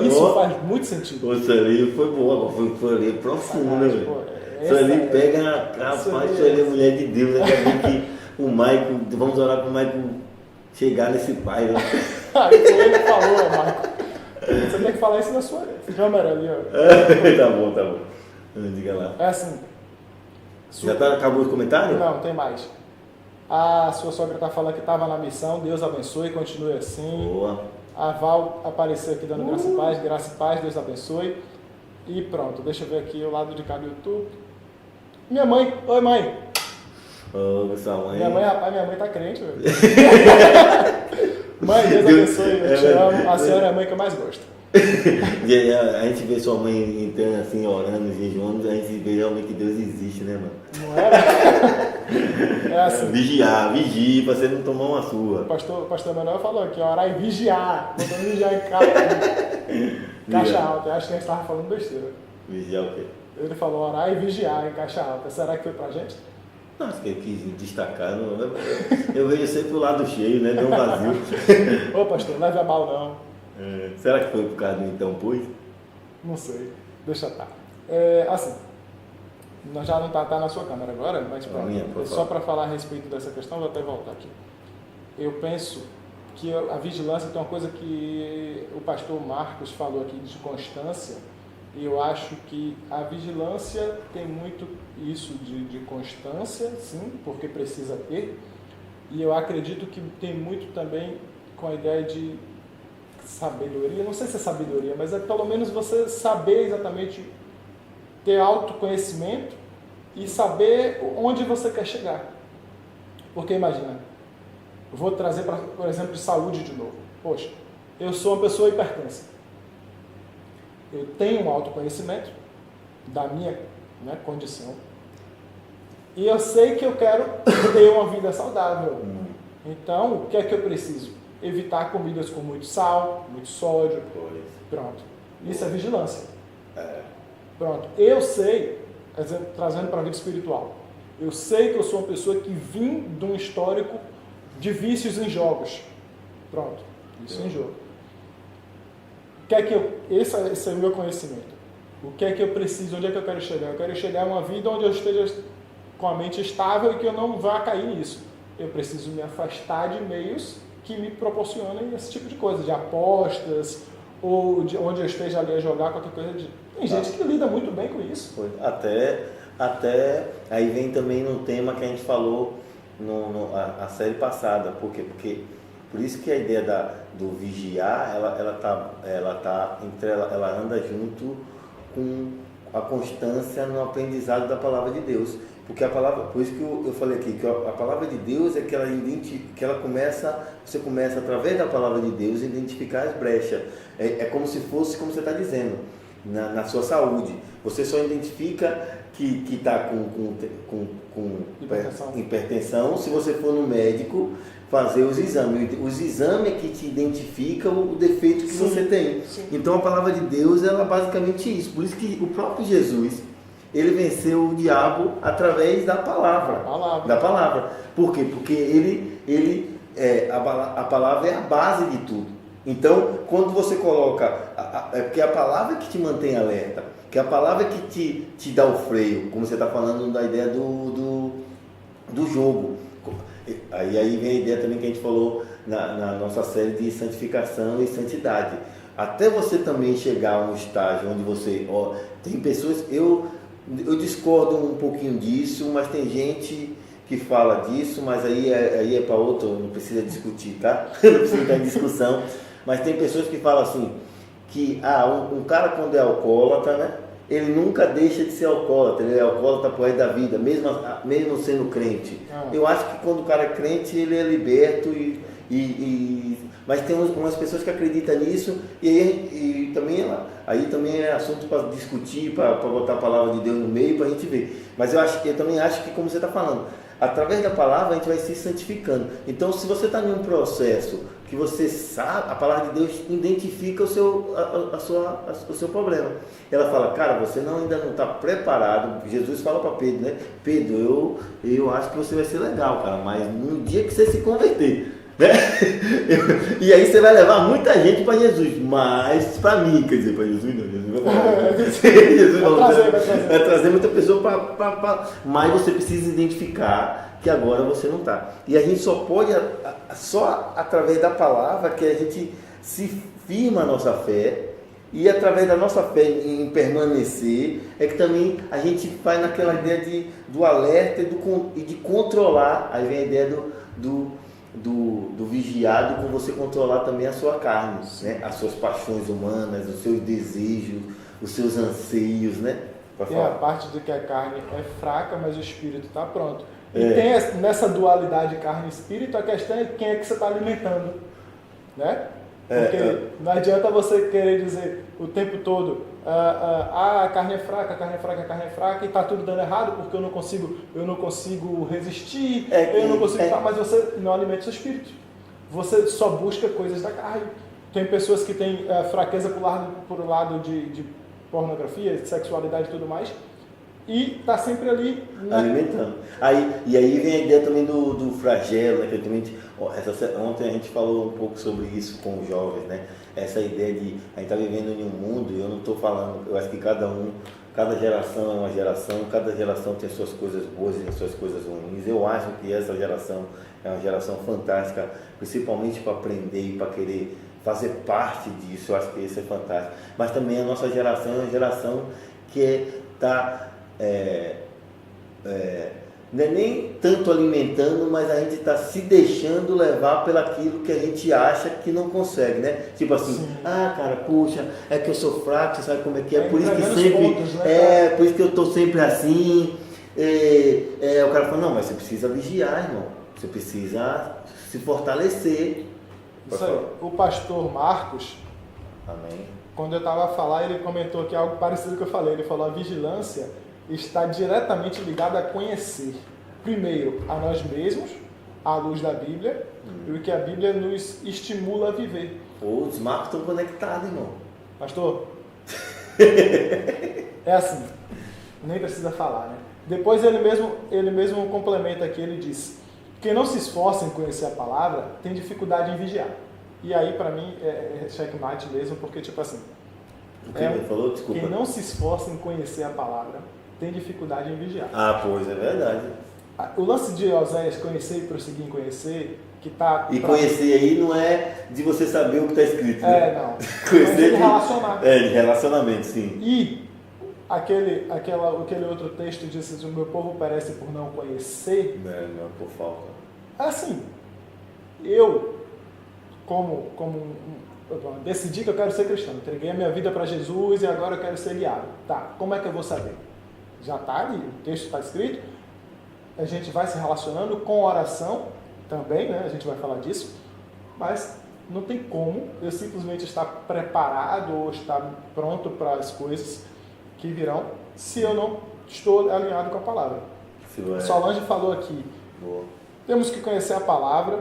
E isso faz muito sentido. O Sueli foi boa, foi ali profundo, né, velho? Sueli pega, rapaz, Sueli é mulher de Deus, né? Que o Michael, vamos orar para o Michael chegar nesse pai, né? Aí ele falou, Michael. Você tem que falar isso na sua câmera ali, ó. Tá bom. Diga lá. É assim. Já acabou o comentário? Não, tem mais. A sua sogra está falando que estava na missão, Deus abençoe, continue assim. Boa. A Val apareceu aqui dando graça e paz, Deus abençoe. E pronto, deixa eu ver aqui o lado de cá do YouTube. Minha mãe, oi mãe. Sua mãe. Minha mãe, rapaz, minha mãe tá crente, velho. Mãe, Deus abençoe, eu te amo. A senhora é a mãe que eu mais gosto. A gente vê sua mãe entrando assim, orando, jejuando, a gente vê realmente que Deus existe, né, mano? Não é? É assim. Vigie, pra você não tomar uma surra. O pastor Manuel falou aqui, orar e vigiar. Botando vigiar em caixa alta. Eu acho que a gente estava falando besteira. Vigiar o quê? Ele falou orar e vigiar em caixa alta. Será que foi pra gente? Não, acho que ele quis destacar. Eu vejo sempre o lado cheio, né? Não vazio. Ô pastor, leve a mal não. Será que foi por causa do então, pois? Não sei. Deixa estar. Assim, já não tá na sua câmera agora, mas só para falar a respeito dessa questão, vou até voltar aqui. Eu penso que a vigilância tem uma coisa que o pastor Marcos falou aqui de constância, e eu acho que a vigilância tem muito isso de constância, sim, porque precisa ter, e eu acredito que tem muito também com a ideia de sabedoria, não sei se é sabedoria, mas é pelo menos você saber exatamente, ter autoconhecimento e saber onde você quer chegar. Porque imagina, eu vou trazer, por exemplo, de saúde de novo. Poxa, eu sou uma pessoa hipertensa. Eu tenho um autoconhecimento da minha, né, condição. E eu sei que eu quero ter uma vida saudável. Então, o que é que eu preciso? Evitar comidas com muito sal, muito sódio. Pronto. Isso é vigilância. Pronto. Eu sei, trazendo para a vida espiritual, eu sei que eu sou uma pessoa que vim de um histórico de vícios em jogos. Pronto. Vício em jogo. O que é que esse é o meu conhecimento. O que é que eu preciso? Onde é que eu quero chegar? Eu quero chegar a uma vida onde eu esteja com a mente estável e que eu não vá cair nisso. Eu preciso me afastar de meios que me proporcionem esse tipo de coisa, de apostas, ou de onde eu esteja ali a jogar qualquer coisa. Tem gente que lida muito bem com isso. Até aí vem também no tema que a gente falou a série passada. Por quê? Porque por isso que a ideia do vigiar, ela anda junto com a constância no aprendizado da palavra de Deus. Porque a palavra, por isso que eu falei aqui, que a palavra de Deus é que você começa através da palavra de Deus a identificar as brechas. É como se fosse, como você está dizendo, na sua saúde. Você só identifica que está com hipertensão se você for no médico fazer os exames. Os exames é que te identificam o defeito que você tem. Sim. Então a palavra de Deus, ela é basicamente isso. Por isso que o próprio Jesus, ele venceu o diabo através da palavra. Da palavra. Por quê? Porque a palavra é a base de tudo. Então, quando você coloca, é porque a palavra que te mantém alerta, que a palavra que te dá o freio, como você está falando da ideia do jogo. Aí vem a ideia também que a gente falou na nossa série de santificação e santidade. Até você também chegar a um estágio onde você... tem pessoas... Eu discordo um pouquinho disso, mas tem gente que fala disso, mas aí é para outro, não precisa discutir, tá? Não precisa entrar em discussão. Mas tem pessoas que falam assim, que um cara quando é alcoólatra, né? Ele nunca deixa de ser alcoólatra, ele é alcoólatra por resto da vida, mesmo sendo crente. Eu acho que quando o cara é crente, ele é liberto, mas tem umas pessoas que acreditam nisso, e também é assunto para discutir, para botar a palavra de Deus no meio, para a gente ver. Mas eu também acho que, como você está falando, através da palavra a gente vai se santificando. Então, se você está em um processo que você sabe, a palavra de Deus identifica o seu problema. Ela fala, cara, você ainda não está preparado. Jesus fala para Pedro, né? Pedro, eu acho que você vai ser legal, cara, mas no dia que você se converter, né? E aí você vai levar muita gente para Jesus, mas para mim, quer dizer, para Jesus não, Jesus vai trazer muita pessoa mas você precisa identificar que agora você não está. E a gente só pode, só através da palavra que a gente se firma a nossa fé, e através da nossa fé em permanecer, é que também a gente vai naquela ideia do alerta e de controlar. Aí vem a ideia do vigiado, com você controlar também a sua carne, né? As suas paixões humanas, os seus desejos, os seus anseios, né? Tem a parte de que a carne é fraca, mas o espírito está pronto. E tem nessa dualidade carne e espírito, a questão é quem é que você está alimentando, né? Porque não adianta você querer dizer o tempo todo, a carne é fraca, a carne é fraca, a carne é fraca, e está tudo dando errado porque eu não consigo resistir, eu não consigo, mas você não alimenta o seu espírito. Você só busca coisas da carne. Tem pessoas que têm fraqueza por lado de pornografia, de sexualidade e tudo mais, e está sempre ali alimentando. E aí vem a ideia também do flagelo, né? Que também, ontem a gente falou um pouco sobre isso com os jovens, né? Essa ideia de a gente está vivendo em um mundo, e eu não estou falando, eu acho que cada um cada geração é uma geração, cada geração tem suas coisas boas e suas coisas ruins. Eu acho que essa geração é uma geração fantástica, principalmente para aprender e para querer fazer parte disso. Eu acho que isso é fantástico. Mas também a nossa geração é uma geração que está... não é nem tanto alimentando, mas a gente está se deixando levar pelaquilo que a gente acha que não consegue, né? Tipo assim, sim. Cara, puxa, é que eu sou fraco, você sabe como é que é, por isso que sempre, pontos, né, por isso que eu estou sempre assim. O cara fala, não, mas você precisa vigiar, irmão, você precisa se fortalecer. Isso aí. O pastor Marcos, amém, quando eu estava a falar, ele comentou aqui algo parecido com o que eu falei, ele falou, a vigilância está diretamente ligado a conhecer, primeiro, a nós mesmos, à luz da Bíblia, e o que a Bíblia nos estimula a viver. Os marcos estão conectados, irmão. Pastor, é assim, nem precisa falar, né? Depois ele mesmo complementa aqui, ele diz, quem não se esforça em conhecer a palavra, tem dificuldade em vigiar. E aí, para mim, é checkmate mesmo, porque, tipo assim, o que ele falou? Desculpa. Quem não se esforça em conhecer a palavra, tem dificuldade em vigiar. Pois é verdade. O lance de Oséias, conhecer e prosseguir em conhecer, que tá... E conhecer aí não é de você saber o que está escrito, né? Não. Conhecer de relacionar. De relacionamento, sim. E aquele outro texto diz assim, o meu povo perece por não conhecer. Não é por falta. Assim, eu, decidi que eu quero ser cristão, entreguei a minha vida para Jesus e agora eu quero ser guiado. Tá, como é que eu vou saber? Já está ali, o texto está escrito, a gente vai se relacionando com oração também, né? A gente vai falar disso, mas não tem como eu simplesmente estar preparado ou estar pronto para as coisas que virão se eu não estou alinhado com a palavra. Solange falou aqui, temos que conhecer a palavra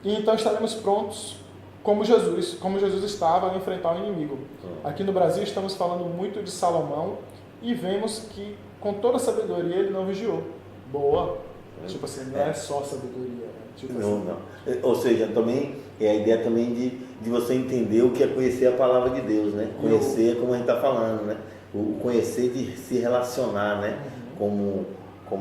e então estaremos prontos como Jesus estava a enfrentar o inimigo. Aqui no Brasil estamos falando muito de Salomão e vemos que com toda a sabedoria ele não vigiou. Boa. Tipo assim, não é só sabedoria. Tipo não, assim. não. Ou seja, também é a ideia também de você entender o que é conhecer a palavra de Deus, né? Conhecer, como a gente está falando, né? O conhecer de se relacionar, né? Como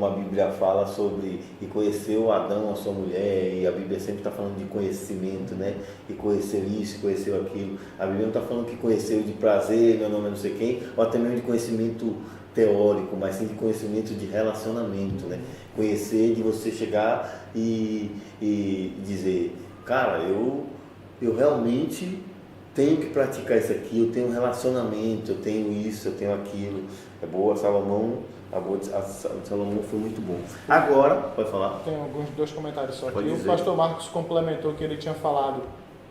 a Bíblia fala sobre, e conheceu Adão, a sua mulher, e a Bíblia sempre está falando de conhecimento, né? E conheceu isso, conheceu aquilo. A Bíblia não está falando que conheceu de prazer, meu nome é não sei quem, ou até mesmo de conhecimento teórico, mas sim de conhecimento de relacionamento, né? Conhecer de você chegar e dizer, cara, eu realmente tenho que praticar isso aqui, eu tenho um relacionamento, eu tenho isso, eu tenho aquilo. É boa, Salomão foi muito bom. Agora, pode falar? Tem dois comentários só aqui. O pastor Marcos complementou que ele tinha falado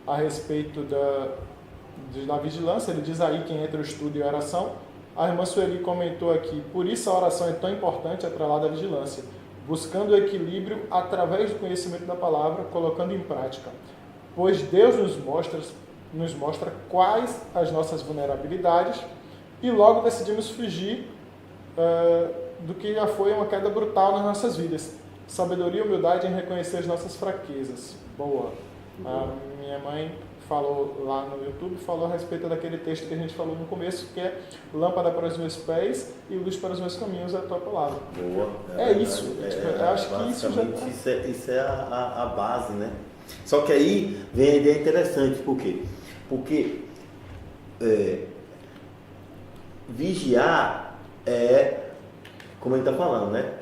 a respeito da vigilância. Ele diz aí que entre o estudo e a oração. A irmã Sueli comentou aqui, por isso a oração é tão importante atrelada à vigilância, buscando o equilíbrio através do conhecimento da palavra, colocando em prática. Pois Deus nos mostra quais as nossas vulnerabilidades e logo decidimos fugir do que já foi uma queda brutal nas nossas vidas. Sabedoria e humildade em reconhecer as nossas fraquezas. Boa. A minha mãe falou lá no YouTube, falou a respeito daquele texto que a gente falou no começo, que é lâmpada para os meus pés e luz para os meus caminhos, é a tua palavra. Boa. Isso. Eu acho que isso já... Isso é a base, né? Só que aí vem a ideia interessante, por quê? Porque vigiar como ele está falando, né?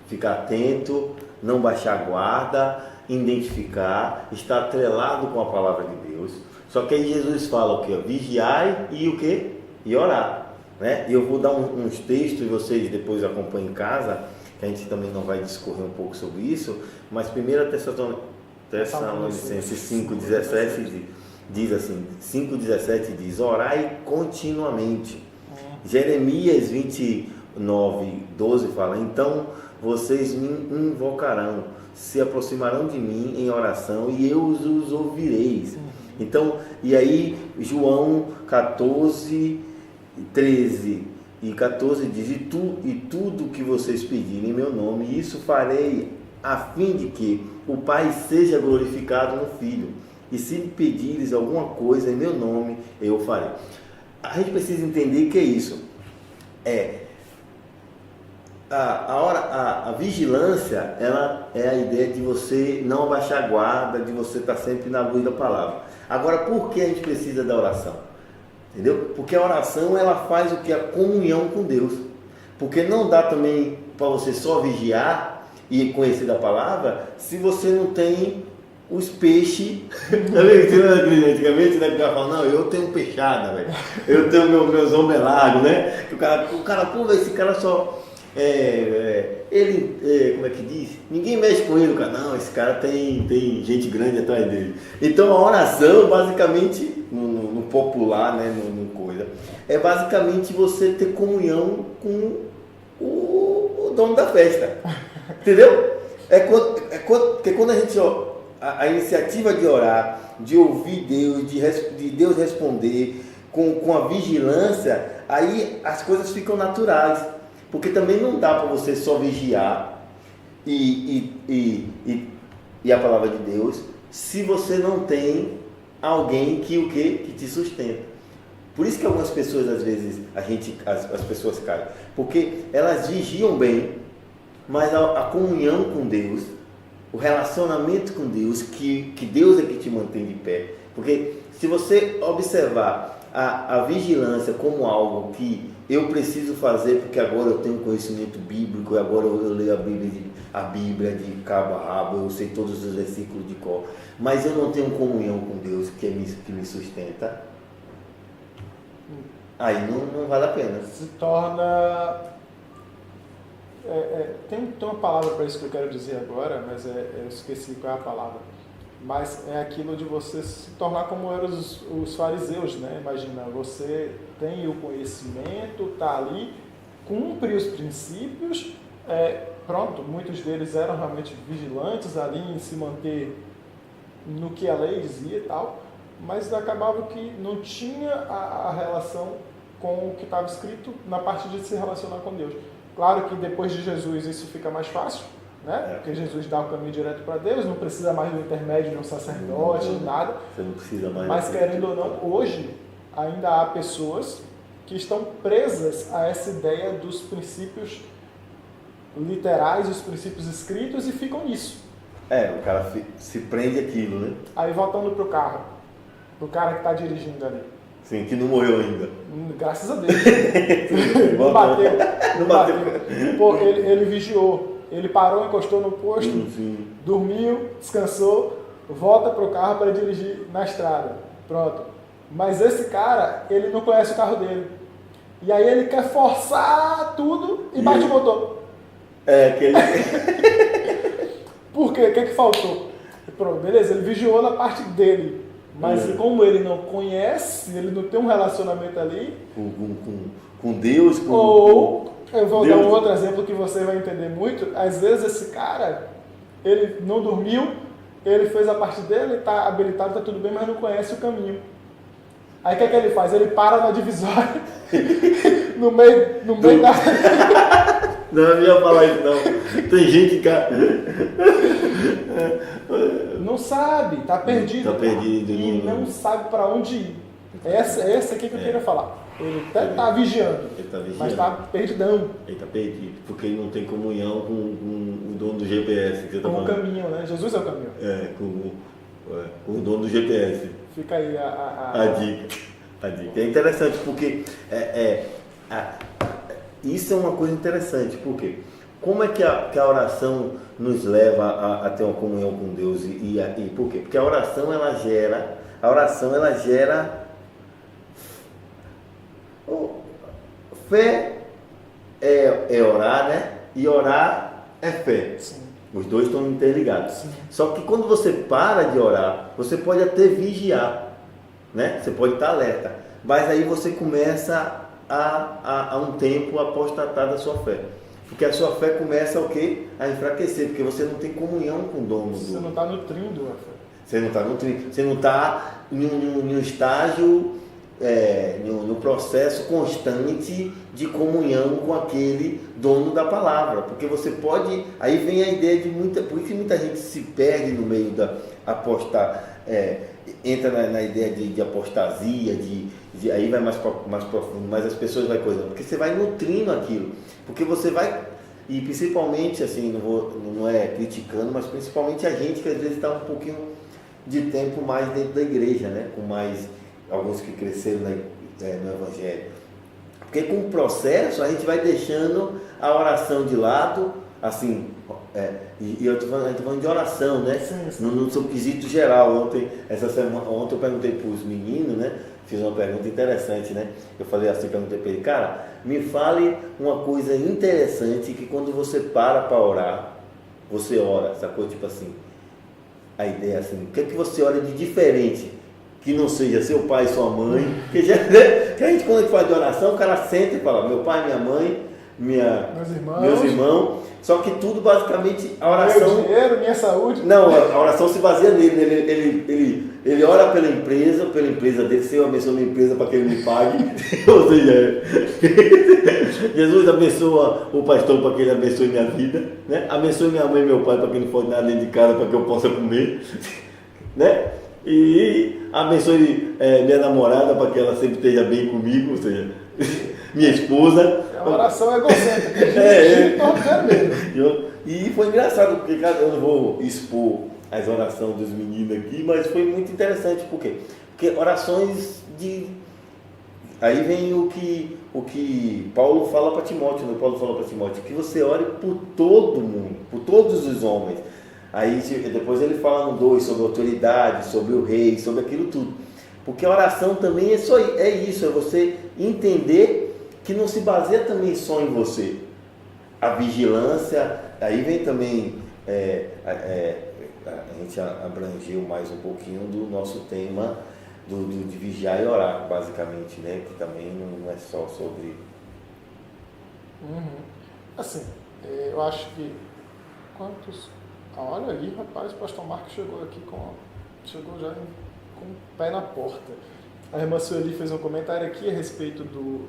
Ficar atento, não baixar a guarda, identificar, estar atrelado com a palavra de Deus. Só que aí Jesus fala o quê? Vigiai e o quê? E orar, né? E eu vou dar uns textos e vocês depois acompanhem em casa, que a gente também não vai discorrer um pouco sobre isso, mas 1 Tessalonicenses 5,17 diz assim, 5,17 diz, orai continuamente. Jeremias 29:12 fala, então vocês me invocarão, se aproximarão de mim em oração e eu os ouvireis. Então, e aí João 14:13 e 14 diz, e tudo que vocês pedirem em meu nome, isso farei a fim de que o Pai seja glorificado no Filho. E se me pedires alguma coisa em meu nome, eu farei. A gente precisa entender que é isso. A vigilância, ela é a ideia de você não abaixar a guarda, de você estar sempre na luz da palavra. Agora, por que a gente precisa da oração? Entendeu? Porque a oração, ela faz o que? A comunhão com Deus. Porque não dá também para você só vigiar e conhecer da palavra se você não tem os peixes. Antigamente, né? O cara fala, não, eu tenho peixada, velho. Eu tenho meus ombros largos, né? O cara, pô, esse cara só... como é que diz? Ninguém mexe com ele, cara. Não, esse cara tem gente grande atrás dele. Então a oração, basicamente, no popular, né, no coisa, é basicamente você ter comunhão com o dono da festa. Entendeu? Porque quando a gente, a iniciativa de orar, de ouvir Deus, de Deus responder com a vigilância, aí as coisas ficam naturais. Porque também não dá para você só vigiar e a palavra de Deus se você não tem alguém que te sustenta. Por isso que algumas pessoas, às vezes, as pessoas caem. Porque elas vigiam bem, mas a comunhão com Deus, o relacionamento com Deus, que Deus é que te mantém de pé. Porque se você observar a vigilância como algo que eu preciso fazer porque agora eu tenho conhecimento bíblico, agora eu leio a Bíblia de cabo a rabo, eu sei todos os versículos de cor, mas eu não tenho comunhão com Deus que me sustenta, aí não vale a pena. Se torna... tem uma palavra para isso que eu quero dizer agora, mas eu esqueci qual é a palavra. Mas é aquilo de você se tornar como eram os fariseus, né? Imagina, você tem o conhecimento, está ali, cumpre os princípios, pronto, muitos deles eram realmente vigilantes ali em se manter no que a lei dizia e tal, mas acabava que não tinha a relação com o que estava escrito na parte de se relacionar com Deus. Claro que depois de Jesus isso fica mais fácil, né? Porque Jesus dá o caminho direto para Deus, não precisa mais do intermédio de um sacerdote, nada. Você não precisa mais. Mas querendo ou não, hoje ainda há pessoas que estão presas a essa ideia dos princípios literais, os princípios escritos e ficam nisso. O cara se prende aquilo, né? Aí voltando pro carro, pro cara que está dirigindo ali. Sim, que não morreu ainda. Graças a Deus. Não bateu. Pô, ele vigiou. Ele parou, encostou no posto, dormiu, descansou, volta pro carro para dirigir na estrada. Pronto. Mas esse cara, ele não conhece o carro dele. E aí ele quer forçar tudo e bate o motor. Por quê? O que faltou? Pronto, beleza, ele vigiou na parte dele. Mas como ele não conhece, ele não tem um relacionamento ali... Com Deus, eu vou dar um outro exemplo que você vai entender muito. Às vezes esse cara, ele não dormiu, ele fez a parte dele, está habilitado, está tudo bem, mas não conhece o caminho. Aí o que ele faz? Ele para na divisória, no meio da... Não, eu não ia falar isso não. Tem gente que... Não sabe, está perdido. Está perdido. E não sabe para onde ir. Essa aqui que eu queria falar. Ele até está vigiando, mas está perdidão. Ele está perdido, porque ele não tem comunhão com o dono do GPS. Que você com o caminho, né? Jesus é o caminho. Com o dono do GPS. Fica aí a dica. É interessante, porque isso é uma coisa interessante, porque como é que a oração nos leva a ter uma comunhão com Deus? E por quê? Porque a oração ela gera fé é orar, né? E orar é fé. Sim. Os dois estão interligados. Sim. Só que quando você para de orar, você pode até vigiar, né? Você pode estar alerta. Mas aí você começa a um tempo apostatar da sua fé. Porque a sua fé começa o quê? A enfraquecer, porque você não tem comunhão com o dono. Você não está nutrindo a fé. Você não está nutrindo. Você não está em um estágio no processo constante de comunhão com aquele dono da palavra, porque você pode, aí vem a ideia de por isso que muita gente se perde no meio da entra na ideia de apostasia, aí vai mais profundo, mas as pessoas vai coisando, porque você vai nutrindo aquilo, porque você vai, e principalmente assim, não é criticando, mas principalmente a gente que às vezes está um pouquinho de tempo mais dentro da igreja, né? Com mais alguns que cresceram no Evangelho. Porque com o processo a gente vai deixando a oração de lado, assim, e eu estou falando de oração, né? Sim. No seu quesito geral. Ontem eu perguntei para os meninos, né? Fiz uma pergunta interessante, né? Eu falei assim, perguntei para ele, cara, me fale uma coisa interessante que quando você para orar, você ora, sacou? Tipo assim, a ideia assim, o que é que você olha de diferente? Que não seja seu pai e sua mãe, que a gente quando a gente fala de oração, o cara senta e fala, meu pai, minha mãe, meus irmãos, só que tudo basicamente, a oração... Meu dinheiro, minha saúde... Não, a oração se baseia nele, ele ora pela empresa dele, Senhor, abençoa minha empresa para que ele me pague, ou seja, Jesus abençoa o pastor para que ele abençoe minha vida, né? Abençoe minha mãe e meu pai para que não falte nada dentro de casa, para que eu possa comer, né? E abençoe minha namorada para que ela sempre esteja bem comigo, ou seja, minha esposa. É uma oração egocêntrica. E foi engraçado, porque eu não vou expor as orações dos meninos aqui, mas foi muito interessante, por quê? Porque orações de... Aí vem o que Paulo fala para Timóteo, né? Paulo fala para Timóteo, que você ore por todo mundo, por todos os homens. Aí depois ele fala no 2 sobre a autoridade, sobre o rei, sobre aquilo tudo. Porque a oração também é isso, é você entender que não se baseia também só em você. A vigilância, aí vem também, a gente abrangeu mais um pouquinho do nosso tema de vigiar e orar, basicamente, né? Que também não é só sobre... Assim, eu acho que olha ali, rapaz, o pastor Marcos chegou já com o pé na porta. A irmã Sueli fez um comentário aqui a respeito do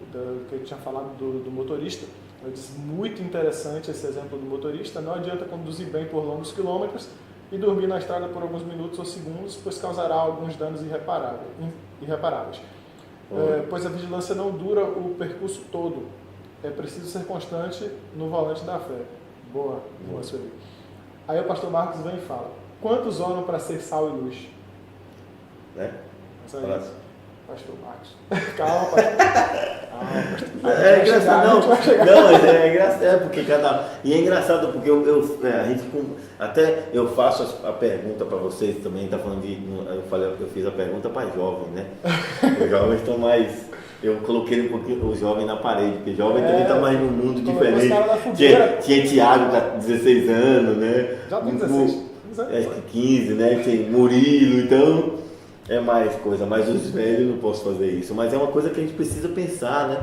que eu tinha falado do motorista. Ela disse, muito interessante esse exemplo do motorista. Não adianta conduzir bem por longos quilômetros e dormir na estrada por alguns minutos ou segundos, pois causará alguns danos irreparáveis. Pois a vigilância não dura o percurso todo. É preciso ser constante no volante da fé. Boa, irmã Sueli. Aí o pastor Marcos vem e fala, quantos oram para ser sal e luz? Né? Pastor Marcos. Calma, pastor. É engraçado, mas é engraçado, porque E é engraçado porque eu faço a pergunta para vocês também, tá falando eu fiz a pergunta para jovens, né? Os jovens estão mais... Eu coloquei um pouquinho o jovem na parede, porque jovem também está mais num mundo diferente. Tinha Tiago, com 16 anos, né? Já tem 16. Acho que 15, né? Tem Murilo, então é mais coisa. Mas os velhos não posso fazer isso. Mas é uma coisa que a gente precisa pensar, né?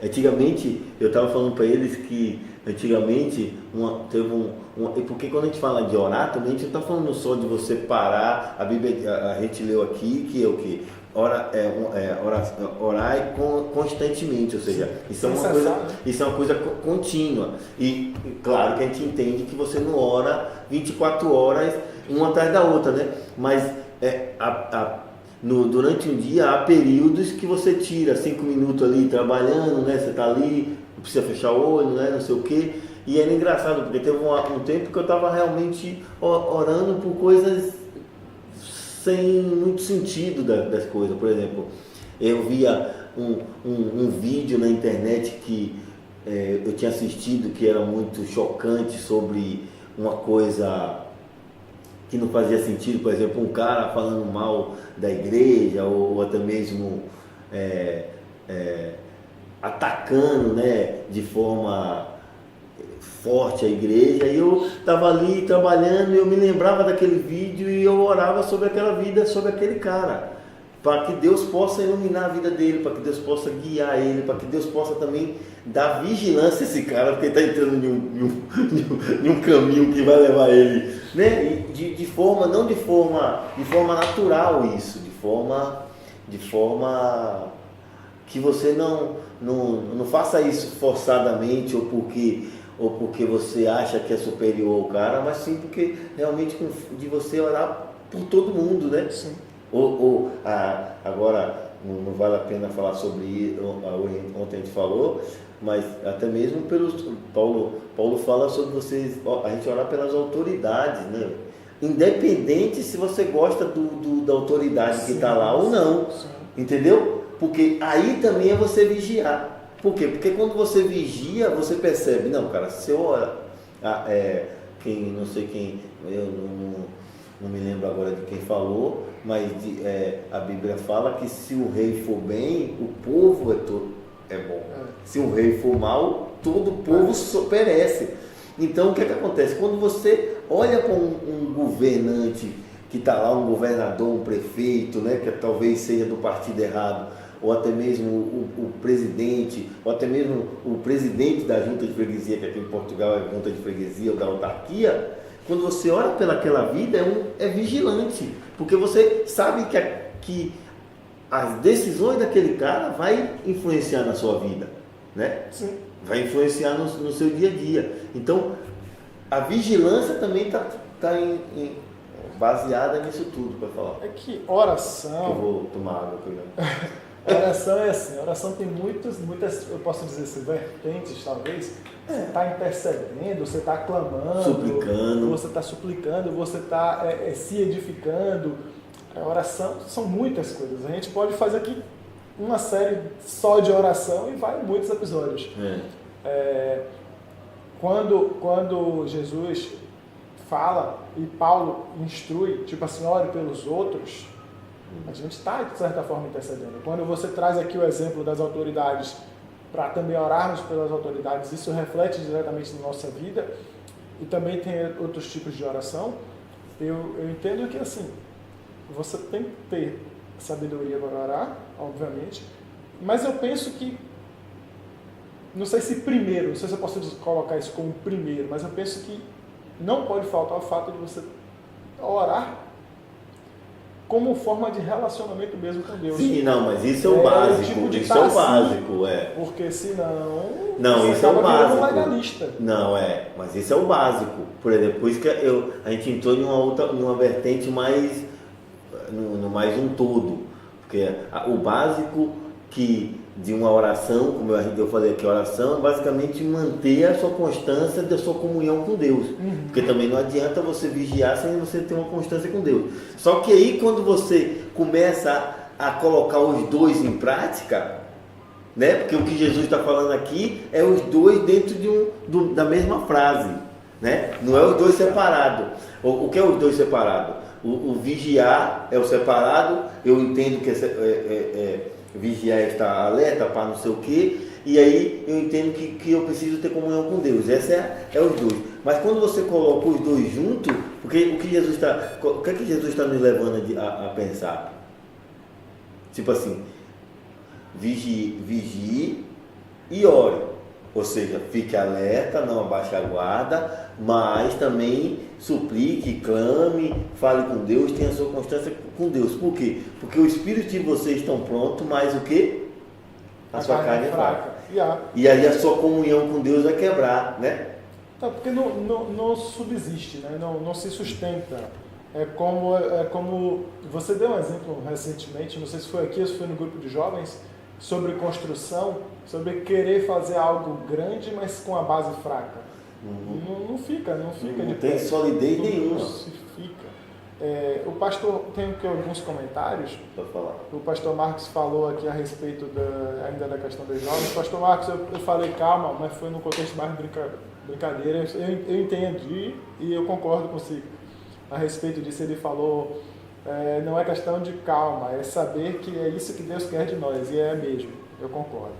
Antigamente, eu estava falando para eles que antigamente porque quando a gente fala de orar, também a gente não está falando só de você parar, a Bíblia, a gente leu aqui, que é o quê? Orar constantemente, ou seja, isso é uma coisa contínua. E claro que a gente entende que você não ora 24 horas uma atrás da outra, né? Mas durante um dia há períodos que você tira 5 minutos ali trabalhando, né? Você está ali, não precisa fechar o olho, né? Não sei o quê. E era engraçado, porque teve um tempo que eu estava realmente orando por coisas sem muito sentido das coisas. Por exemplo, eu via um vídeo na internet que eu tinha assistido que era muito chocante sobre uma coisa que não fazia sentido. Por exemplo, um cara falando mal da igreja ou até mesmo atacando, né, de forma forte a igreja, e eu estava ali trabalhando e eu me lembrava daquele vídeo e eu orava sobre aquela vida, sobre aquele cara, para que Deus possa iluminar a vida dele, para que Deus possa guiar ele, para que Deus possa também dar vigilância a esse cara, porque ele está entrando em um caminho que vai levar ele, né? E de forma natural isso, de forma de forma que você não faça isso forçadamente ou porque você acha que é superior ao cara, mas sim porque realmente de você orar por todo mundo, né? Sim. Agora, não vale a pena falar sobre isso, ontem a gente falou, mas até mesmo Paulo fala sobre a gente orar pelas autoridades, né? Independente se você gosta da autoridade que está lá ou não, entendeu? Porque aí também é você vigiar. Por quê? Porque quando você vigia, você percebe, não, cara, se eu orar, não sei quem, eu não me lembro agora de quem falou, mas a Bíblia fala que se o rei for bem, o povo é bom. Se o rei for mal, todo o povo perece. Então o que acontece? Quando você olha para um governante que está lá, um governador, um prefeito, né, que talvez seja do partido errado, ou até mesmo o presidente, ou até mesmo o presidente da junta de freguesia, que aqui em Portugal é junta de freguesia ou da autarquia, quando você olha pelaquela vida, é vigilante, porque você sabe que as decisões daquele cara vai influenciar na sua vida, né? Sim. Vai influenciar no seu dia a dia. Então, a vigilância também está baseada nisso tudo, para falar. É que oração... Eu vou tomar água aqui. Oração é assim, oração tem muitas, eu posso dizer assim, vertentes talvez. Você está intercedendo, você está clamando, suplicando. Você está suplicando, você está se edificando. A oração são muitas coisas. A gente pode fazer aqui uma série só de oração e vai muitos episódios. Quando Jesus fala e Paulo instrui, tipo assim, ore pelos outros, a gente está, de certa forma, intercedendo. Quando você traz aqui o exemplo das autoridades, para também orarmos pelas autoridades, isso reflete diretamente na nossa vida, e também tem outros tipos de oração. Eu entendo que, assim, você tem que ter sabedoria para orar, obviamente, mas eu penso que, não sei se eu posso colocar isso como primeiro, mas eu penso que não pode faltar o fato de você orar como forma de relacionamento mesmo com Deus. Sim, não, mas isso é o básico. Tipo isso é o básico, Porque senão não, isso é o básico. Legalista. Não, mas isso é o básico. Por exemplo, por isso que a gente entrou numa vertente mais um todo. Porque o básico de uma oração, como eu falei aqui, oração, basicamente manter a sua constância da sua comunhão com Deus. Porque também não adianta você vigiar sem você ter uma constância com Deus. Só que aí quando você começa a colocar os dois em prática, né? Porque o que Jesus está falando aqui é os dois dentro da mesma frase, né? Não é os dois separados. O que é os dois separados? O vigiar é o separado, eu entendo que vigiar é estar alerta para não sei o que, e aí eu entendo que eu preciso ter comunhão com Deus. Essa é os dois. Mas quando você coloca os dois juntos, porque o que Jesus está nos levando a pensar? Tipo assim, vigie e ore. Ou seja, fique alerta, não abaixe a guarda, mas também suplique, clame, fale com Deus, tenha a sua constância com Deus. Por quê? Porque o espírito de vocês estão pronto, mas o quê? A sua carne é fraca. E aí a sua comunhão com Deus vai quebrar, né? Então, porque não subsiste, né? Não se sustenta. É como você deu um exemplo recentemente, não sei se foi aqui ou se foi no grupo de jovens, sobre construção, sobre querer fazer algo grande, mas com a base fraca. Não fica Não de tem pé. solidez nenhuma. Não se fica. O pastor tem aqui alguns comentários. Pode falar. O pastor Marcos falou aqui a respeito ainda da questão dos jovens. Pastor Marcos, eu falei calma, mas foi no contexto mais brincadeira. Eu entendi e eu concordo consigo. A respeito disso, ele falou, não é questão de calma, é saber que é isso que Deus quer de nós, e é mesmo, eu concordo.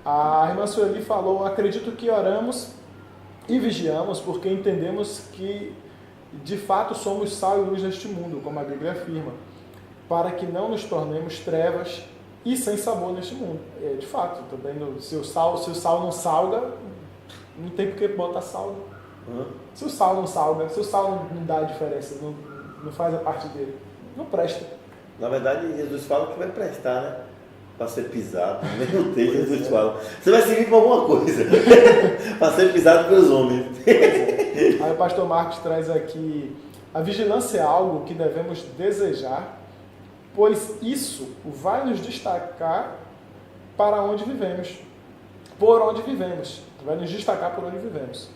A irmã Sueli falou, acredito que oramos e vigiamos porque entendemos que de fato somos sal e luz neste mundo, como a Bíblia afirma, para que não nos tornemos trevas e sem sabor neste mundo. De fato, também se o sal não salga, não tem por que botar sal. Se o sal não salga, se o sal não dá a diferença, não faz a parte dele, não presta. Na verdade, Jesus fala que vai prestar, né? Para ser pisado. No mesmo texto, Jesus fala. Você vai servir para alguma coisa. Para ser pisado pelos homens. Aí o pastor Marcos traz aqui: a vigilância é algo que devemos desejar, pois isso vai nos destacar para onde vivemos. Por onde vivemos. Vai nos destacar por onde vivemos.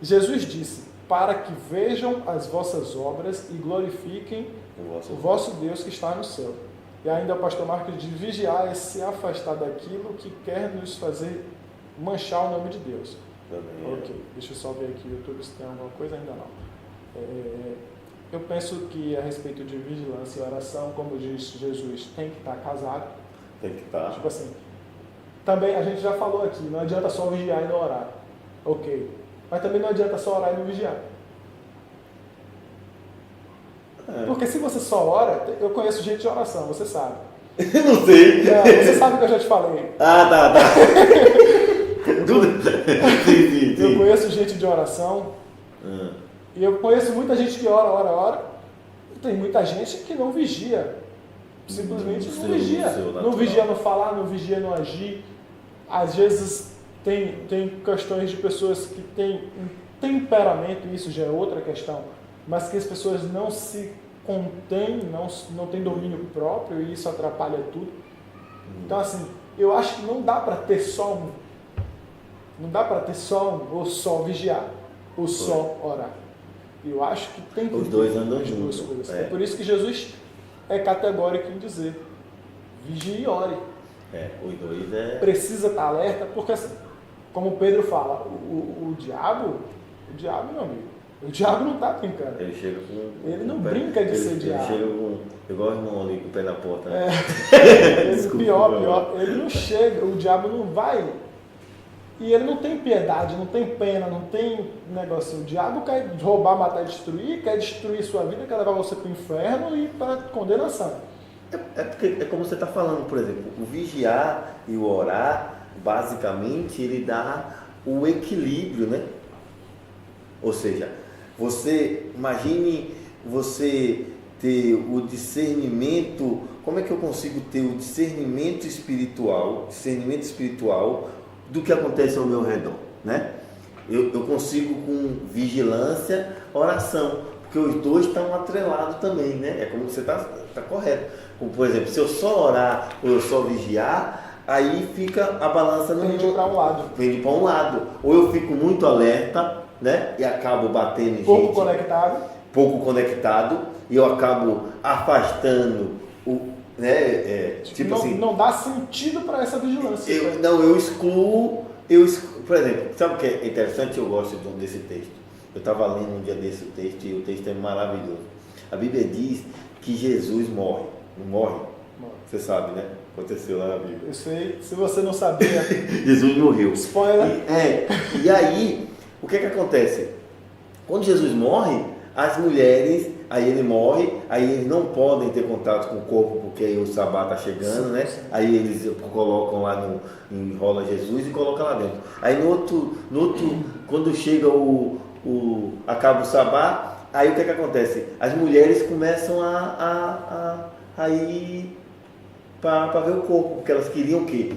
Jesus disse: para que vejam as vossas obras e glorifiquem o vosso Deus que está no céu. E ainda o pastor Marcos diz: vigiar é se afastar daquilo que quer nos fazer manchar o nome de Deus. Também. Ok, deixa eu só ver aqui no YouTube se tem alguma coisa, ainda não. Eu penso que a respeito de vigilância e oração, como diz Jesus, tem que estar casado. Tem que estar. Tipo assim, também a gente já falou aqui, não adianta só vigiar e não orar. Ok, mas também não adianta só orar e não vigiar. Porque se você só ora, eu conheço gente de oração, você sabe. Não sei. Não, você sabe o que eu já te falei. Ah, tá. Sim. Eu conheço gente de oração. E eu conheço muita gente que ora. E tem muita gente que não vigia. Simplesmente não vigia. Não vigia no falar, não vigia no agir. Às vezes tem questões de pessoas que têm um temperamento, isso já é outra questão, mas que as pessoas não se contêm, não têm domínio próprio e isso atrapalha tudo. Então, assim, eu acho que não dá para ter só um. Não dá para ter só um, ou só vigiar, ou só orar. Eu acho que tem que os dois andam juntos. É por isso que Jesus é categórico em dizer: vigie e ore. Os dois Precisa estar alerta, porque, assim, como Pedro fala, o diabo, meu amigo, o diabo não está brincando. Ele chega com... Ele não brinca de ser diabo. Ele chega com... Igual o irmão ali com o pé na porta. Né? Pior. Ele não chega, o diabo não vai. E ele não tem piedade, não tem pena, não tem negócio. O diabo quer roubar, matar e destruir, quer destruir sua vida, quer levar você para o inferno e para condenação. Porque é como você está falando, por exemplo, o vigiar e o orar, basicamente, ele dá o equilíbrio, né? Ou seja, imagine você ter o discernimento. Como é que eu consigo ter o discernimento espiritual do que acontece ao meu redor, né? Eu consigo com vigilância, oração, porque os dois estão atrelados também, né? É como você está correto. Como, por exemplo, se eu só orar ou eu só vigiar, aí fica a balança no Pende para um lado. Pende para um lado. Ou eu fico muito alerta, né? E acabo batendo em pouco conectado, e eu acabo afastando né? Tipo assim, não dá sentido para essa vigilância. Eu excluo, por exemplo, sabe o que é interessante? Eu gosto desse texto. Eu estava lendo um dia desse texto e o texto é maravilhoso. A Bíblia diz que Jesus morre. Não morre? Você sabe, né? Aconteceu lá na Bíblia. Eu sei. Se você não sabia... Jesus morreu. Spoiler. E aí, o que acontece? Quando Jesus morre, as mulheres, aí ele morre, aí eles não podem ter contato com o corpo porque aí o sabá está chegando, né? Aí eles colocam lá, enrola Jesus e colocam lá dentro. Aí no outro quando chega acaba o sabá, aí o que acontece? As mulheres começam a ir para ver o corpo, porque elas queriam o quê?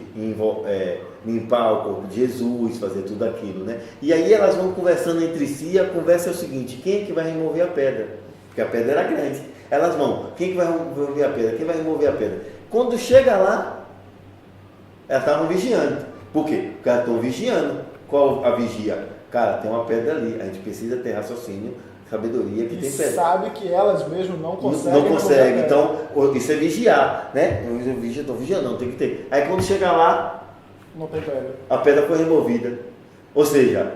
Limpar o corpo de Jesus, fazer tudo aquilo, né? E aí elas vão conversando entre si, a conversa é o seguinte: quem é que vai remover a pedra? Porque a pedra era grande. Elas vão, quem é que vai remover a pedra? Quem vai remover a pedra? Quando chega lá, elas estavam vigiando. Por quê? Porque elas estão vigiando. Qual a vigia? Cara, tem uma pedra ali, a gente precisa ter raciocínio, sabedoria que tem pedra. Sabe que elas mesmo não conseguem. Não consegue, então isso é vigiar, né? Eu estou vigiando, não tem que ter. Aí quando chega lá, não tem pedra. A pedra foi removida. Ou seja,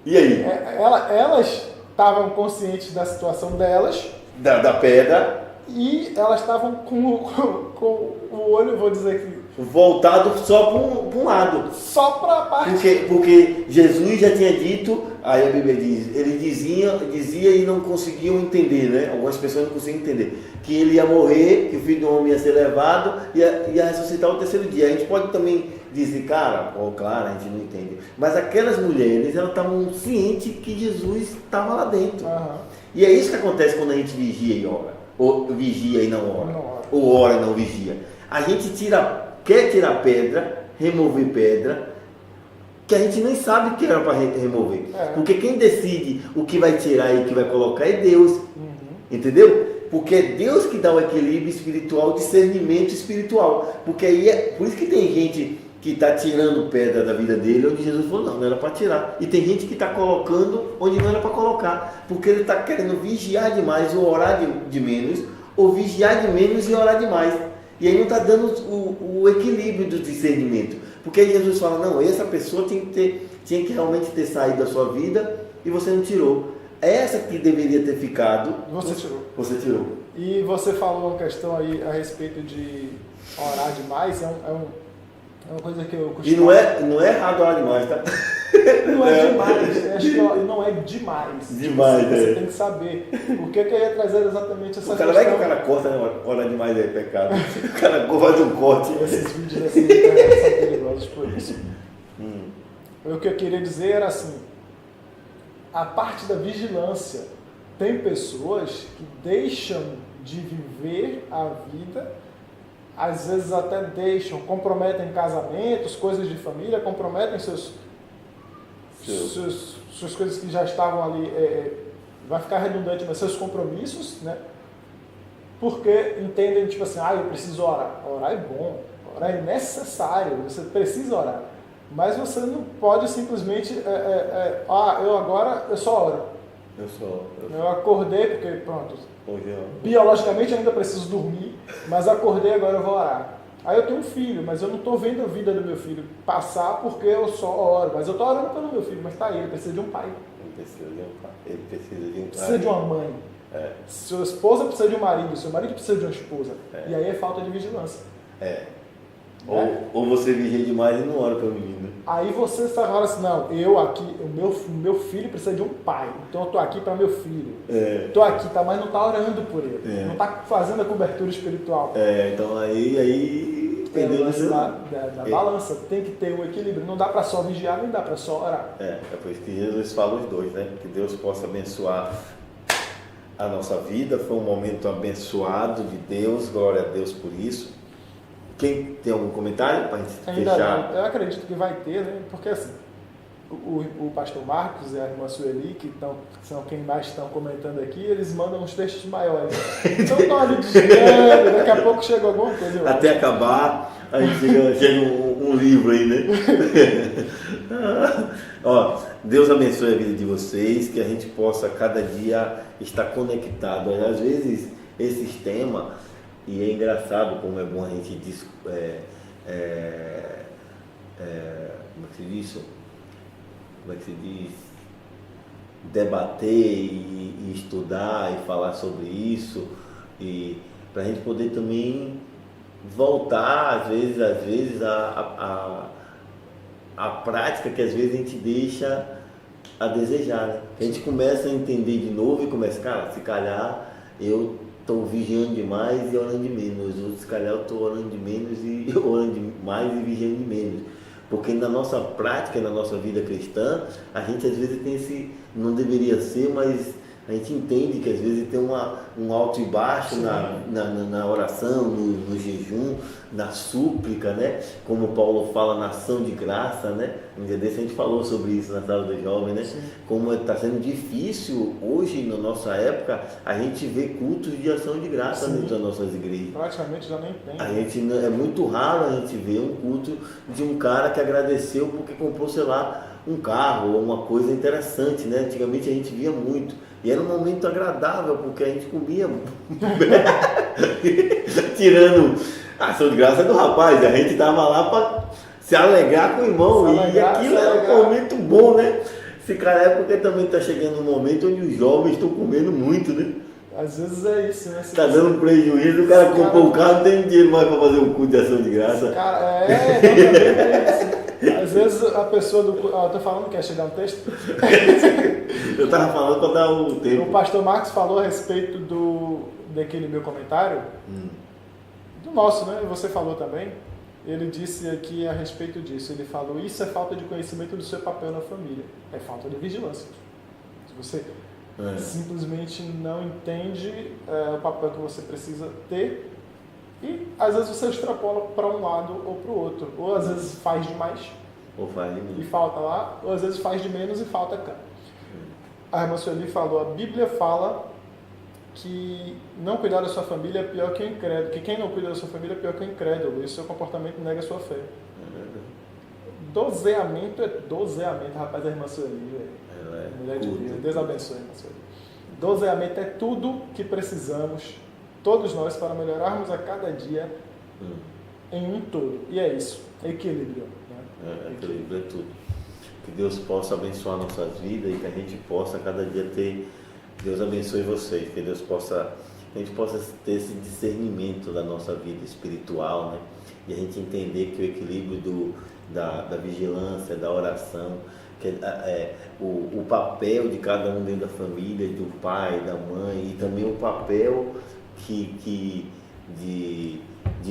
e aí? Elas estavam conscientes da situação delas. Da pedra. E elas estavam com o olho, vou dizer que... voltado só para um lado. Só para a parte... Porque Jesus já tinha dito, aí a Bíblia diz, ele dizia e não conseguiam entender, né? Algumas pessoas não conseguiam entender. Que ele ia morrer, que o Filho do Homem ia ser levado e ia ressuscitar o terceiro dia. A gente pode também dizem, cara, claro, a gente não entende. Mas aquelas mulheres, elas estavam cientes que Jesus estava lá dentro. E é isso que acontece quando a gente vigia e ora. Ou vigia e não ora. Ou ora e não vigia. A gente quer tirar pedra, remover pedra, que a gente nem sabe que era para remover. Porque quem decide o que vai tirar e o que vai colocar é Deus. Entendeu? Porque é Deus que dá o equilíbrio espiritual, o discernimento espiritual. Porque aí por isso que tem gente que está tirando pedra da vida dele, onde Jesus falou, não era para tirar. E tem gente que está colocando onde não era para colocar. Porque ele está querendo vigiar demais ou orar de menos, ou vigiar de menos e orar demais. E aí não está dando o equilíbrio do discernimento. Porque aí Jesus fala, não, essa pessoa tinha que realmente ter saído da sua vida e você não tirou. Essa que deveria ter ficado, você tirou. E você falou uma questão aí a respeito de orar demais, é uma coisa que eu costumo... E não é errado orar demais, tá? Não é demais, acho que não é demais. Demais, você tem que saber. Porque eu queria trazer exatamente essa questão. O cara vai que o cara corta, né? Orar demais é pecado. O cara faz um corte. Esses vídeos assim de internet são perigosos por isso. O que eu queria dizer era assim, a parte da vigilância. Tem pessoas que deixam de viver a vida, às vezes até comprometem casamentos, coisas de família, comprometem suas coisas que já estavam ali, vai ficar redundante, mas seus compromissos, né? Porque entendem, tipo assim, eu preciso orar. Orar é bom, orar é necessário, você precisa orar. Mas você não pode simplesmente, eu só oro. Eu acordei, porque pronto, biologicamente eu ainda preciso dormir, mas acordei, agora eu vou orar. Aí eu tenho um filho, mas eu não estou vendo a vida do meu filho passar porque eu só oro. Mas eu estou orando pelo meu filho, mas está aí, ele precisa de um pai. Ele precisa de um pai. Precisa de uma mãe. Sua esposa precisa de um marido, seu marido precisa de uma esposa. E aí é falta de vigilância. Ou você vigia demais e não ora pelo menino. Aí você fala assim, não, o meu filho precisa de um pai, então eu estou aqui para meu filho. Estou aqui, mas não está orando por ele. Não está fazendo a cobertura espiritual. Então aí da balança, tem que ter um equilíbrio. Não dá para só vigiar, nem dá para só orar. É por isso que Jesus fala os dois, né? Que Deus possa abençoar a nossa vida. Foi um momento abençoado de Deus, glória a Deus por isso. Quem tem algum comentário para a gente fechar? Não. Eu acredito que vai ter, né? Porque assim, o pastor Marcos e a irmã Sueli, que são quem mais estão comentando aqui, eles mandam uns textos maiores. Então estão ali desviando, daqui a pouco chega alguma coisa. Até acabar, aí chega um livro aí, né? Deus abençoe a vida de vocês, que a gente possa cada dia estar conectado. Às vezes esses temas, e é engraçado como é bom a gente como é que se diz? Debater e estudar e falar sobre isso, e para a gente poder também voltar às vezes a prática que às vezes a gente deixa a desejar, né? A gente começa a entender de novo e começa, cara, se calhar eu estou vigiando demais e orando de menos, ou se calhar eu estou orando de menos e orando de mais e vigiando de menos. Porque na nossa prática, na nossa vida cristã, a gente às vezes tem não deveria ser, mas a gente entende que às vezes tem um alto e baixo na oração, no jejum, na súplica, né? Como Paulo fala, na ação de graça, né? Um dia desse a gente falou sobre isso na sala dos jovens, né? Sim. Como está sendo difícil hoje, na nossa época, a gente vê cultos de ação de graça dentro das nossas igrejas. Praticamente já nem tem. É muito raro a gente ver um culto de um cara que agradeceu porque comprou, sei lá, um carro ou uma coisa interessante, né? Antigamente a gente via muito. E era um momento agradável, porque a gente comia. Tirando a ação de graça do rapaz, a gente estava lá para se alegrar com o irmão. E aquilo era um momento bom, né? Se calhar é porque também está chegando um momento onde os jovens estão comendo muito, né? Às vezes é isso, né? Está dando um prejuízo, o cara comprou o carro, não tem dinheiro mais para fazer um culto de ação de graça. Cara, é isso. Às vezes a pessoa eu tô falando que quer chegar um texto. Eu estava falando para dar o tempo. O pastor Marcos falou a respeito daquele meu comentário, do nosso, né? Você falou também, ele disse aqui a respeito disso, ele falou, isso é falta de conhecimento do seu papel na família, é falta de vigilância. Se você simplesmente não entende o papel que você precisa ter, e às vezes você extrapola para um lado ou para o outro, ou às vezes faz demais ou faz de menos e falta lá, ou às vezes faz de menos e falta cá. A irmã Sueli falou, a Bíblia fala que não cuidar da sua família é pior que o incrédulo, que quem não cuida da sua família é pior que o incrédulo, e o seu comportamento nega a sua fé. Dozeamento, rapaz, a irmã Sueli, mulher de Deus, Deus abençoe a irmã Sueli. Dozeamento é tudo que precisamos, todos nós, para melhorarmos a cada dia em um todo. E é isso, equilíbrio. Né? Equilíbrio é tudo. Que Deus possa abençoar nossas vidas e que a gente possa cada dia ter, Deus abençoe vocês, que Deus possa, a gente possa ter esse discernimento da nossa vida espiritual, né? E a gente entender que o equilíbrio da vigilância, da oração, que o papel de cada um dentro da família, do pai, da mãe, e também o papel de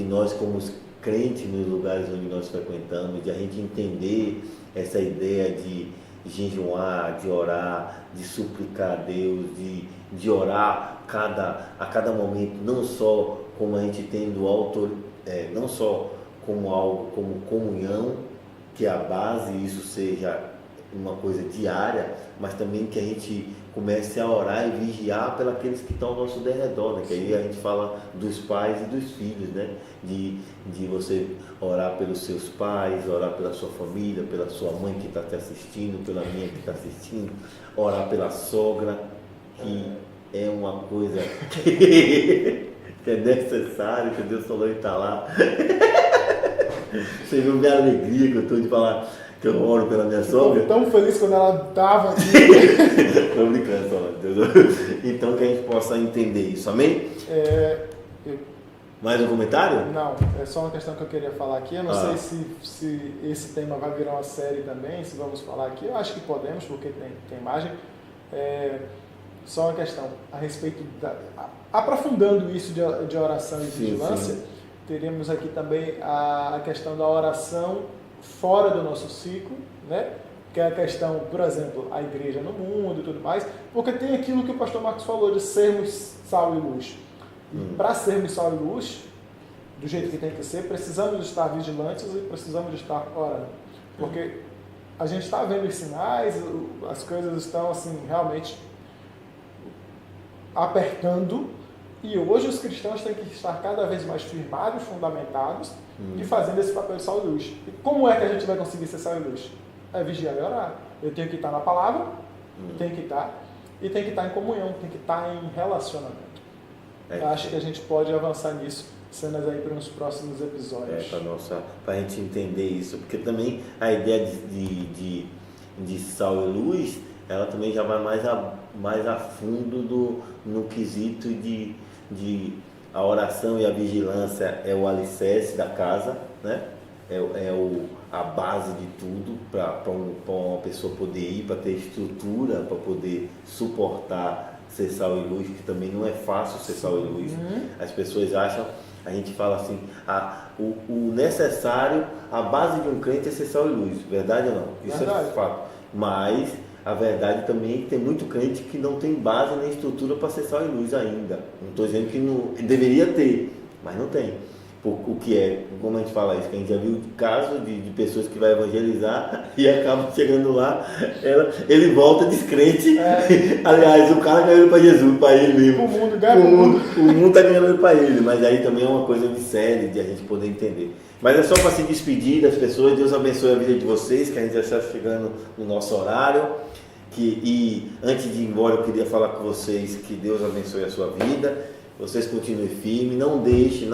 nós como crentes nos lugares onde nós frequentamos, de a gente entender essa ideia de jejuar, de orar, de suplicar a Deus, de orar a cada momento, não só como a gente tendo não só como algo, como comunhão, que é a base, isso seja uma coisa diária, mas também que a gente comece a orar e vigiar pelos aqueles que estão ao nosso derredor, né? Que aí a gente fala dos pais e dos filhos, né? De você orar pelos seus pais, orar pela sua família, pela sua mãe que está te assistindo, pela minha que está assistindo, orar pela sogra, que é uma coisa que é necessário, que Deus falou e está lá. Você viu minha alegria que eu estou de falar que eu oro pela minha sogra? Estou tão feliz quando ela estava aqui. Estou brincando, só, Deus. Então que a gente possa entender isso, amém? Mais um comentário? Não, é só uma questão que eu queria falar aqui. Eu não sei se esse tema vai virar uma série também, se vamos falar aqui. Eu acho que podemos, porque tem imagem. Só uma questão a respeito aprofundando isso de oração e vigilância, teríamos aqui também a questão da oração fora do nosso ciclo, né? Que é a questão, por exemplo, a igreja no mundo e tudo mais, porque tem aquilo que o pastor Marcos falou de sermos sal e luz. Para sermos sal e luz, do jeito que tem que ser, precisamos estar vigilantes e precisamos estar orando. Porque a gente está vendo os sinais, as coisas estão assim, realmente apertando, e hoje os cristãos têm que estar cada vez mais firmados, fundamentados e fazendo esse papel de sal e luz. E como é que a gente vai conseguir ser sal e luz? É vigiar e orar. Eu tenho que estar na palavra, tenho que estar, e tem que estar em comunhão, tem que estar em relacionamento. Eu acho que a gente pode avançar nisso, cenas aí para uns próximos episódios. Para a gente entender isso, porque também a ideia de sal e luz, ela também já vai mais a fundo no quesito de a oração e a vigilância é o alicerce da casa, né? A base de tudo para uma pessoa poder ir, para ter estrutura, para poder suportar ser sal e luz, que também não é fácil ser sal e luz. As pessoas acham, a gente fala assim, o necessário, a base de um crente é ser sal e luz, verdade ou não? Isso é fato. Mas a verdade também é que tem muito crente que não tem base nem estrutura para ser sal e luz ainda. Não estou dizendo que não deveria ter, mas não tem. O que é, como a gente fala isso, que a gente já viu casos de pessoas que vai evangelizar e acaba chegando lá, ele volta descrente. Aliás, o cara ganhando para Jesus, para ele mesmo. O mundo está ganhando para ele, mas aí também é uma coisa de série, de a gente poder entender. Mas é só para se despedir das pessoas. Deus abençoe a vida de vocês, que a gente já está chegando no nosso horário. E antes de ir embora, eu queria falar com vocês que Deus abençoe a sua vida. Vocês continuem firmes, não deixe.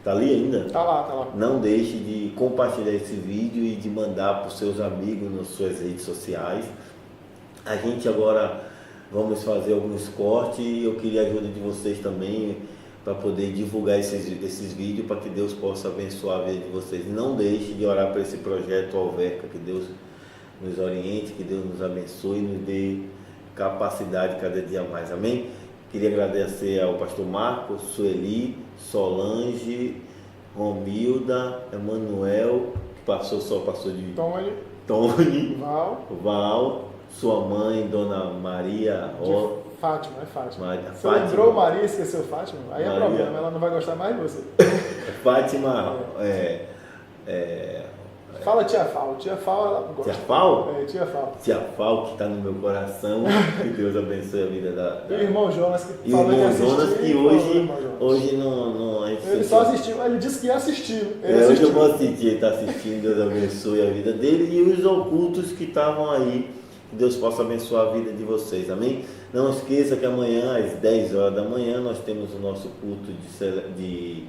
Tá ali ainda? Tá lá. Não deixe de compartilhar esse vídeo e de mandar para os seus amigos nas suas redes sociais. A gente agora vamos fazer alguns cortes e eu queria a ajuda de vocês também para poder divulgar esses vídeos, para que Deus possa abençoar a vida de vocês. Não deixe de orar por esse projeto Alverca, que Deus nos oriente, que Deus nos abençoe e nos dê capacidade cada dia mais, amém? Queria agradecer ao pastor Marcos, Sueli, Solange, Romilda, Emanuel, que só passou de Tony, Val, sua mãe, Dona Maria, Fátima, é Fátima. Você Fátima. Lembrou Maria e esqueceu Fátima? Aí Maria. É problema, ela não vai gostar mais de você. Fátima, Fala Tia Fal. Tia Fal, ela gosta. Tia Fal? Tia Fal. Tia Fal, que está no meu coração. Que Deus abençoe a vida da... E o irmão Jonas, que falou que assistiu. Jonas, que hoje não ele só assistiu, ele disse que ia assistir. Hoje eu vou assistir, ele está assistindo. Deus abençoe a vida dele e os ocultos que estavam aí. Que Deus possa abençoar a vida de vocês, amém? Não esqueça que amanhã, às 10 horas da manhã, nós temos o nosso culto de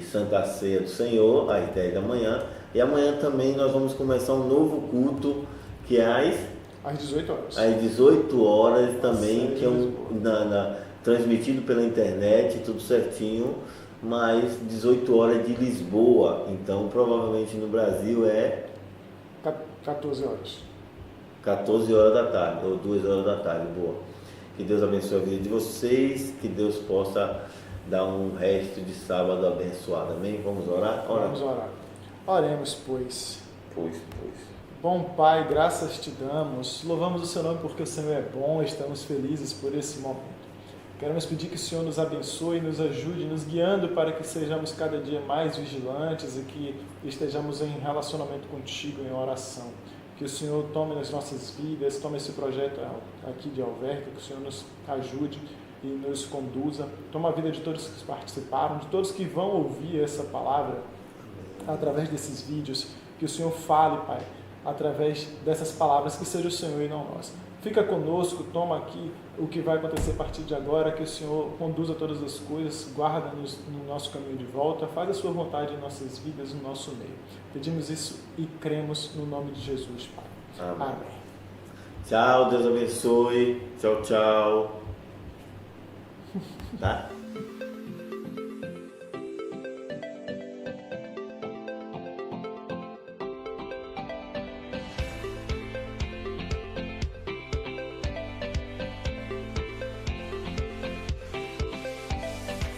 Santa Ceia do Senhor, às 10 da manhã. E amanhã também nós vamos começar um novo culto, que é às 18 horas. Às 18 horas também, que é transmitido pela internet, tudo certinho, mas 18 horas de Lisboa. Então, provavelmente no Brasil é 14 horas. 14 horas da tarde, ou 2 horas da tarde, boa. Que Deus abençoe a vida de vocês, que Deus possa dar um resto de sábado abençoado, amém? Vamos orar? Vamos orar. Oremos, pois. Pois. Bom Pai, graças te damos, louvamos o seu nome porque o Senhor é bom, estamos felizes por esse momento. Queremos pedir que o Senhor nos abençoe, nos ajude, nos guiando para que sejamos cada dia mais vigilantes e que estejamos em relacionamento contigo, em oração. Que o Senhor tome nas nossas vidas, tome esse projeto aqui de Alverca, que o Senhor nos ajude e nos conduza. Toma a vida de todos que participaram, de todos que vão ouvir essa palavra através desses vídeos. Que o Senhor fale, Pai, através dessas palavras, que seja o Senhor e não nós. Fica conosco, toma aqui o que vai acontecer a partir de agora, que o Senhor conduza todas as coisas, guarda-nos no nosso caminho de volta, faz a sua vontade em nossas vidas, no nosso meio. Pedimos isso e cremos no nome de Jesus, Pai. Amém. Tchau, Deus abençoe. Tchau. Tá?